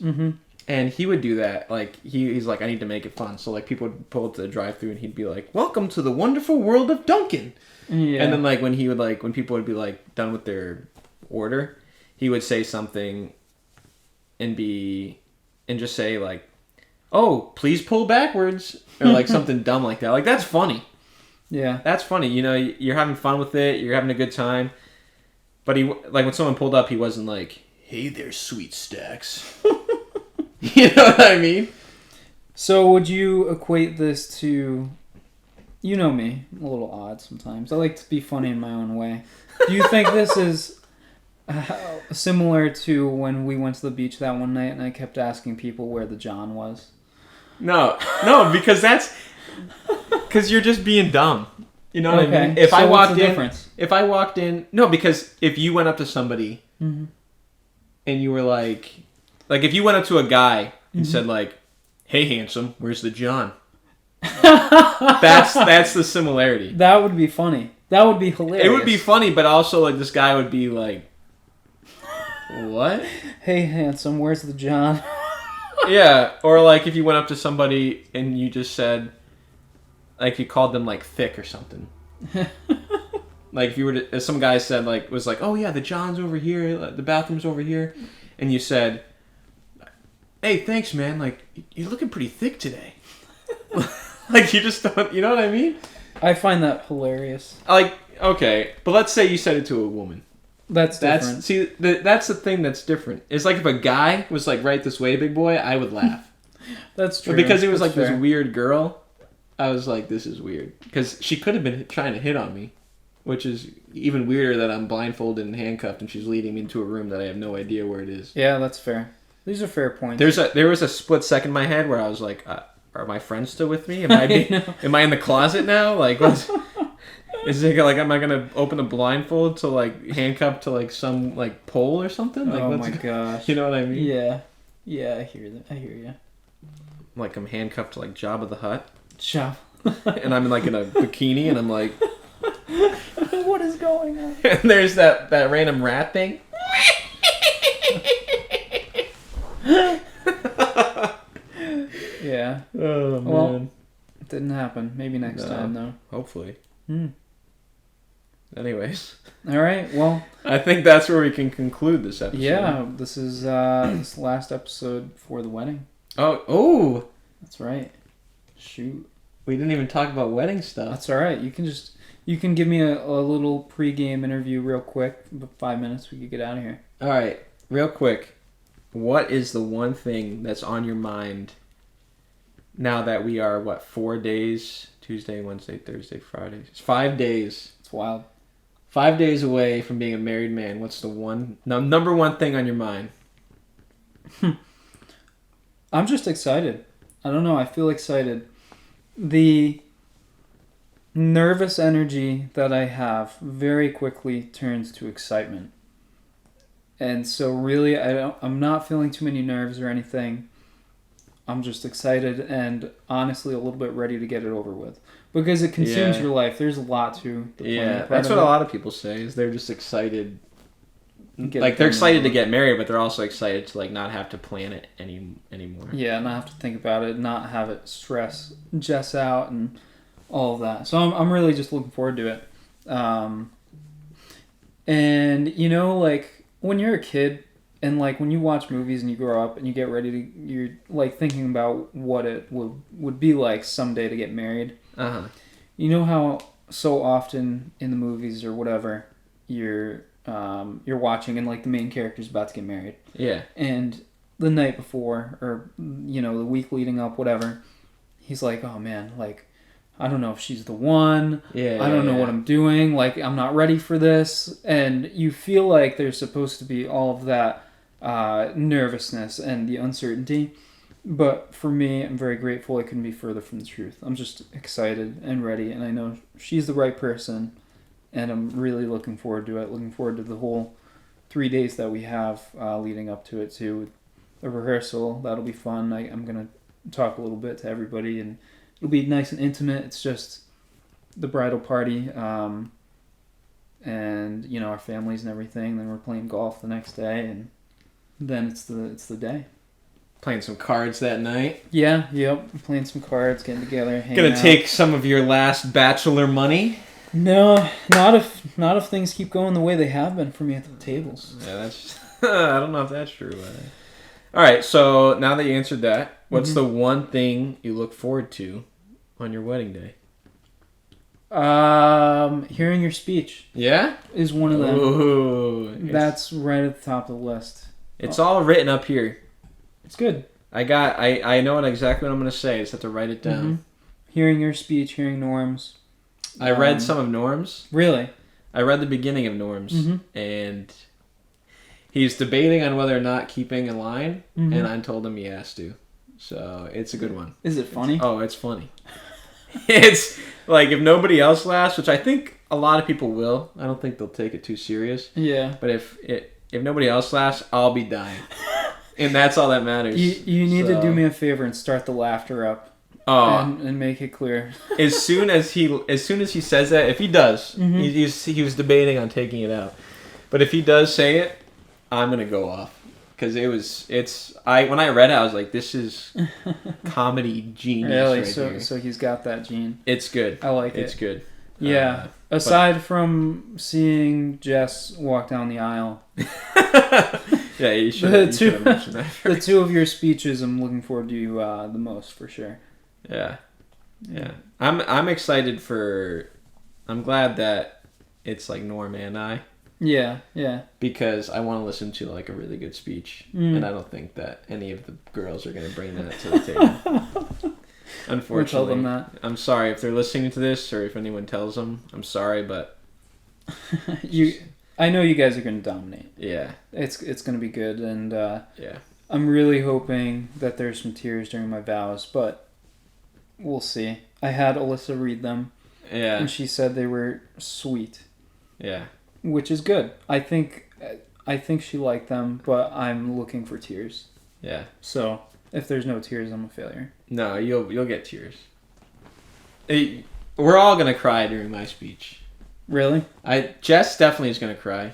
[SPEAKER 2] and
[SPEAKER 1] he would do that. Like he's like, I need to make it fun. So like people would pull up to the drive-thru, and he'd be like, "Welcome to the wonderful world of Dunkin'." Yeah. And then like when people would be like done with their order, he would say something, and just say like, "Oh, please pull backwards," or like something dumb like that. Like that's funny.
[SPEAKER 2] Yeah,
[SPEAKER 1] that's funny. You're having fun with it. You're having a good time. But he like when someone pulled up, he wasn't like, "Hey there, sweet stacks." You know what I mean?
[SPEAKER 2] So would you equate this to, you know me, I'm a little odd sometimes. I like to be funny in my own way. Do you think this is similar to when we went to the beach that one night and I kept asking people where the John was?
[SPEAKER 1] No, because you're just being dumb. You know what I mean? If I walked in, no, because if you went up to somebody and you were like, Like if you went up to a guy and said like, "Hey, handsome, where's the John?" That's the similarity.
[SPEAKER 2] That would be funny. That would be hilarious.
[SPEAKER 1] It would be funny, but also like this guy would be like, "What?"
[SPEAKER 2] Hey, handsome, where's the John?
[SPEAKER 1] Yeah, or like if you went up to somebody and you just said, like you called them like thick or something. Like if you were to, if some guy said like was like, "Oh yeah, the John's over here, the bathroom's over here," and you said, "Hey, thanks, man. Like you're looking pretty thick today." Like you just don't, you know what I mean?
[SPEAKER 2] I find that hilarious.
[SPEAKER 1] Like okay, but let's say you said it to a woman.
[SPEAKER 2] That's different.
[SPEAKER 1] That's the thing that's different. It's like if a guy was like, "Right this way, big boy," I would laugh.
[SPEAKER 2] That's true.
[SPEAKER 1] But because it was
[SPEAKER 2] That's
[SPEAKER 1] like
[SPEAKER 2] fair.
[SPEAKER 1] this weird girl, I was like, "This is weird." Because she could have been trying to hit on me, which is even weirder that I'm blindfolded and handcuffed and she's leading me into a room that I have no idea where it is.
[SPEAKER 2] Yeah, that's fair. These are fair points.
[SPEAKER 1] There was a split second in my head where I was like, "Are my friends still with me? Am I in the closet now? Like what's?" Is it like, am I gonna open the blindfold to like handcuff to like some like pole or something? Like,
[SPEAKER 2] oh my gosh.
[SPEAKER 1] You know what I mean?
[SPEAKER 2] Yeah. Yeah, I hear that. I hear you.
[SPEAKER 1] Like I'm handcuffed to like Jabba the Hutt,
[SPEAKER 2] Chop.
[SPEAKER 1] and I'm like in a bikini, and I'm like,
[SPEAKER 2] What is going on?
[SPEAKER 1] and there's that random rat thing.
[SPEAKER 2] Yeah.
[SPEAKER 1] Oh man.
[SPEAKER 2] Well, it didn't happen. Maybe next
[SPEAKER 1] No.
[SPEAKER 2] time though.
[SPEAKER 1] Hopefully.
[SPEAKER 2] Hmm.
[SPEAKER 1] Anyways,
[SPEAKER 2] All right. Well,
[SPEAKER 1] I think that's where we can conclude this episode.
[SPEAKER 2] yeah. This is this last episode for the wedding.
[SPEAKER 1] Oh,
[SPEAKER 2] That's right. Shoot.
[SPEAKER 1] we didn't even talk about wedding stuff.
[SPEAKER 2] That's all right. You can give me a little pre-game interview real quick. About 5 minutes, we could get out of here.
[SPEAKER 1] All right, real quick. What is the one thing that's on your mind now that we are, 4 days? Tuesday, Wednesday, Thursday, Friday. It's 5 days.
[SPEAKER 2] It's wild.
[SPEAKER 1] 5 days away from being a married man. What's the number one thing on your mind?
[SPEAKER 2] I'm just excited. I don't know. I feel excited. The nervous energy that I have very quickly turns to excitement. And so really, I'm not feeling too many nerves or anything. I'm just excited and honestly a little bit ready to get it over with. Because it consumes your life. There's a lot to the planning part
[SPEAKER 1] that's
[SPEAKER 2] of
[SPEAKER 1] what
[SPEAKER 2] it.
[SPEAKER 1] a lot of people say, is they're just excited.
[SPEAKER 2] Get
[SPEAKER 1] Like
[SPEAKER 2] it
[SPEAKER 1] they're
[SPEAKER 2] done
[SPEAKER 1] excited to
[SPEAKER 2] over.
[SPEAKER 1] get married, but they're also excited to like not have to plan it anymore.
[SPEAKER 2] Yeah, not have to think about it, not have it stress Jess out and all of that. So I'm really just looking forward to it. And you know, like when you're a kid and like when you watch movies and you grow up and you get ready to, you're like thinking about what it would be like someday to get married.
[SPEAKER 1] Uh-huh.
[SPEAKER 2] You know how so often in the movies or whatever you're watching and like the main character's about to get married.
[SPEAKER 1] Yeah.
[SPEAKER 2] And the night before, or you know, the week leading up, whatever, he's like, "Oh man, like I don't know if she's the one.
[SPEAKER 1] Yeah.
[SPEAKER 2] I don't know what I'm doing. Like I'm not ready for this." And you feel like there's supposed to be all of that nervousness and the uncertainty. But for me, I'm very grateful. I couldn't be further from the truth. I'm just excited and ready, and I know she's the right person, and I'm really looking forward to it. Looking forward to the whole 3 days that we have leading up to it too. A rehearsal, that'll be fun. I'm gonna talk a little bit to everybody, and it'll be nice and intimate. It's just the bridal party, and you know, our families and everything. Then we're playing golf the next day, and then it's the day.
[SPEAKER 1] Playing some cards that night.
[SPEAKER 2] Yeah, yep. Playing some cards, getting together, hanging
[SPEAKER 1] Gonna
[SPEAKER 2] out.
[SPEAKER 1] take some of your last bachelor money.
[SPEAKER 2] No, not if things keep going the way they have been for me at the tables.
[SPEAKER 1] Yeah, that's. I don't know if that's true. All right, so now that you answered that, what's the one thing you look forward to on your wedding day?
[SPEAKER 2] Hearing your speech
[SPEAKER 1] Yeah?
[SPEAKER 2] is one of them.
[SPEAKER 1] Ooh,
[SPEAKER 2] That's right at the top of the list.
[SPEAKER 1] it's all written up here.
[SPEAKER 2] It's good.
[SPEAKER 1] I know exactly what I'm going to say. I just have to write it down.
[SPEAKER 2] Mm-hmm. Hearing your speech, hearing Norm's.
[SPEAKER 1] I read some of Norm's.
[SPEAKER 2] Really?
[SPEAKER 1] I read the beginning of Norm's,
[SPEAKER 2] Mhm.
[SPEAKER 1] and he's debating on whether or not keeping a line,
[SPEAKER 2] Mhm.
[SPEAKER 1] and I told him he has to. So it's a good one.
[SPEAKER 2] Is it funny?
[SPEAKER 1] Oh, it's funny. It's like if nobody else laughs, which I think a lot of people will. I don't think they'll take it too serious.
[SPEAKER 2] Yeah.
[SPEAKER 1] But if nobody else laughs, I'll be dying. And that's all that matters.
[SPEAKER 2] You need to do me a favor and start the laughter up.
[SPEAKER 1] Oh,
[SPEAKER 2] and make it clear.
[SPEAKER 1] as soon as he says that, if he does,
[SPEAKER 2] Mm-hmm.
[SPEAKER 1] he was debating on taking it out, but if he does say it, I'm gonna go off because when I read it, I was like, this is comedy genius.
[SPEAKER 2] Really?
[SPEAKER 1] Right here.
[SPEAKER 2] So he's got that gene.
[SPEAKER 1] It's good.
[SPEAKER 2] I like it.
[SPEAKER 1] It's good.
[SPEAKER 2] Yeah. Aside from seeing Jess walk down the aisle,
[SPEAKER 1] yeah, you should have mentioned that.
[SPEAKER 2] The two of your speeches, I'm looking forward to the most for sure.
[SPEAKER 1] Yeah. I'm excited I'm glad that it's like Norm and I.
[SPEAKER 2] Yeah.
[SPEAKER 1] Because I want to listen to like a really good speech, and I don't think that any of the girls are going to bring that to the table. Unfortunately,
[SPEAKER 2] We'll tell them that.
[SPEAKER 1] I'm sorry if they're listening to this, or if anyone tells them. I'm sorry, but
[SPEAKER 2] I know you guys are going to dominate.
[SPEAKER 1] Yeah,
[SPEAKER 2] it's going to be good, and
[SPEAKER 1] yeah,
[SPEAKER 2] I'm really hoping that there's some tears during my vows, but we'll see. I had Alyssa read them, and she said they were sweet.
[SPEAKER 1] Yeah,
[SPEAKER 2] which is good. I think she liked them, but I'm looking for tears.
[SPEAKER 1] Yeah.
[SPEAKER 2] So if there's no tears, I'm a failure.
[SPEAKER 1] No, you'll get tears. We're all gonna cry during my speech.
[SPEAKER 2] Really?
[SPEAKER 1] Jess definitely is gonna cry.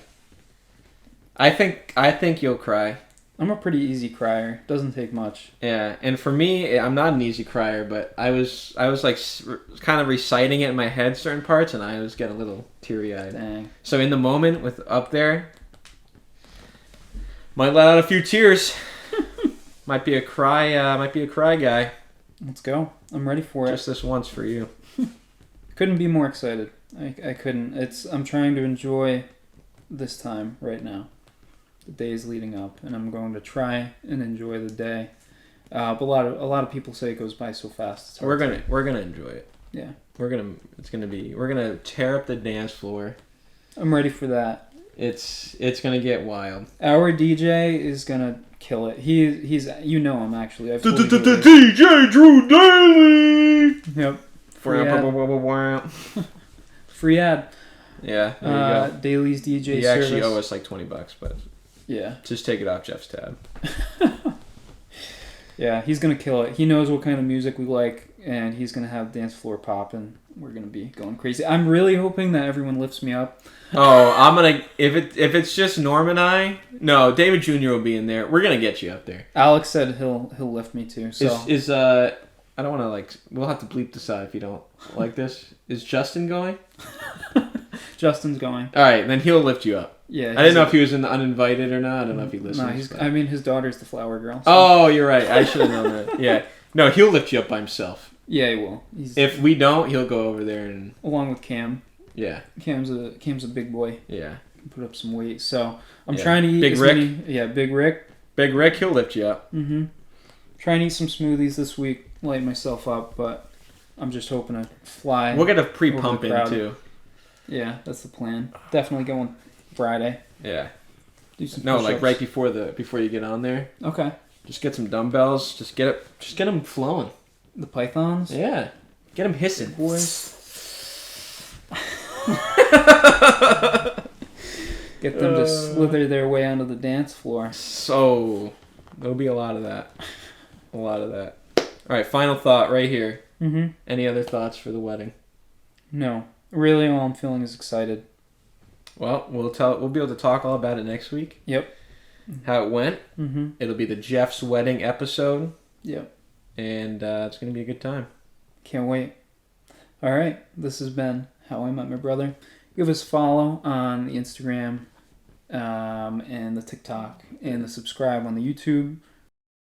[SPEAKER 1] I think you'll cry.
[SPEAKER 2] I'm a pretty easy crier. Doesn't take much.
[SPEAKER 1] Yeah, and for me, I'm not an easy crier, but I was like kind of reciting it in my head certain parts, and I was getting a little teary-eyed.
[SPEAKER 2] Dang.
[SPEAKER 1] So in the moment with up there, might let out a few tears. Might be a cry guy.
[SPEAKER 2] Let's go. I'm ready for it.
[SPEAKER 1] Just this once for you.
[SPEAKER 2] Couldn't be more excited. I couldn't. I'm trying to enjoy this time right now. The days leading up, and I'm going to try and enjoy the day. But a lot of people say it goes by so fast.
[SPEAKER 1] We're gonna enjoy it.
[SPEAKER 2] Yeah.
[SPEAKER 1] We're gonna tear up the dance floor.
[SPEAKER 2] I'm ready for that.
[SPEAKER 1] It's gonna get wild.
[SPEAKER 2] Our DJ is gonna kill it. He's you know him actually.
[SPEAKER 1] DJ Drew Daly.
[SPEAKER 2] Yep.
[SPEAKER 1] Free ad.
[SPEAKER 2] Free ad.
[SPEAKER 1] Yeah. There you go.
[SPEAKER 2] Daly's DJ.
[SPEAKER 1] You actually owe us like $20, but
[SPEAKER 2] yeah,
[SPEAKER 1] just take it off Jeff's tab.
[SPEAKER 2] Yeah, he's gonna kill it. He knows what kind of music we like, and he's gonna have dance floor popping. We're gonna be going crazy. I'm really hoping that everyone lifts me up.
[SPEAKER 1] Oh, I'm gonna if it's just Norm and I. No, David Jr. will be in there. We're gonna get you up there.
[SPEAKER 2] Alex said he'll lift me too. So
[SPEAKER 1] is I don't want to we'll have to bleep this out if you don't like this. Is Justin going?
[SPEAKER 2] Justin's going.
[SPEAKER 1] All right, then he'll lift you up.
[SPEAKER 2] Yeah.
[SPEAKER 1] I didn't know if he was in the uninvited or not. I don't know if he listens.
[SPEAKER 2] No, his daughter's the flower girl. So.
[SPEAKER 1] Oh, you're right. I should have known that. Yeah. No, he'll lift you up by himself.
[SPEAKER 2] Yeah, he will.
[SPEAKER 1] If we don't, he'll go over there and
[SPEAKER 2] along with Cam.
[SPEAKER 1] Yeah.
[SPEAKER 2] Cam's a big boy.
[SPEAKER 1] Yeah.
[SPEAKER 2] Can put up some weight. So I'm trying to eat
[SPEAKER 1] Big Rick.
[SPEAKER 2] Big Rick.
[SPEAKER 1] Big Rick, he'll lift you up.
[SPEAKER 2] Mm-hmm. Trying to eat some smoothies this week, light myself up, but I'm just hoping to fly.
[SPEAKER 1] We'll get a pre-pump in too.
[SPEAKER 2] Yeah, that's the plan. Definitely going Friday.
[SPEAKER 1] Yeah.
[SPEAKER 2] Do some
[SPEAKER 1] no,
[SPEAKER 2] push-ups.
[SPEAKER 1] like right before you get on there.
[SPEAKER 2] Okay.
[SPEAKER 1] Just get some dumbbells. Just get them flowing.
[SPEAKER 2] The pythons.
[SPEAKER 1] Yeah. Get them hissing, boys.
[SPEAKER 2] Get them to slither their way onto the dance floor.
[SPEAKER 1] So there'll be a lot of that. A lot of that. All right, final thought right here.
[SPEAKER 2] Mm-hmm.
[SPEAKER 1] Any other thoughts for the wedding?
[SPEAKER 2] No. Really, all I'm feeling is excited.
[SPEAKER 1] Well, we'll be able to talk all about it next week.
[SPEAKER 2] Yep.
[SPEAKER 1] How it went.
[SPEAKER 2] Mm-hmm.
[SPEAKER 1] It'll be the Jeff's wedding episode.
[SPEAKER 2] Yep.
[SPEAKER 1] And it's going to be a good time.
[SPEAKER 2] Can't wait. All right. This has been How I Met My Brother. Give us a follow on the Instagram and the TikTok and the subscribe on the YouTube.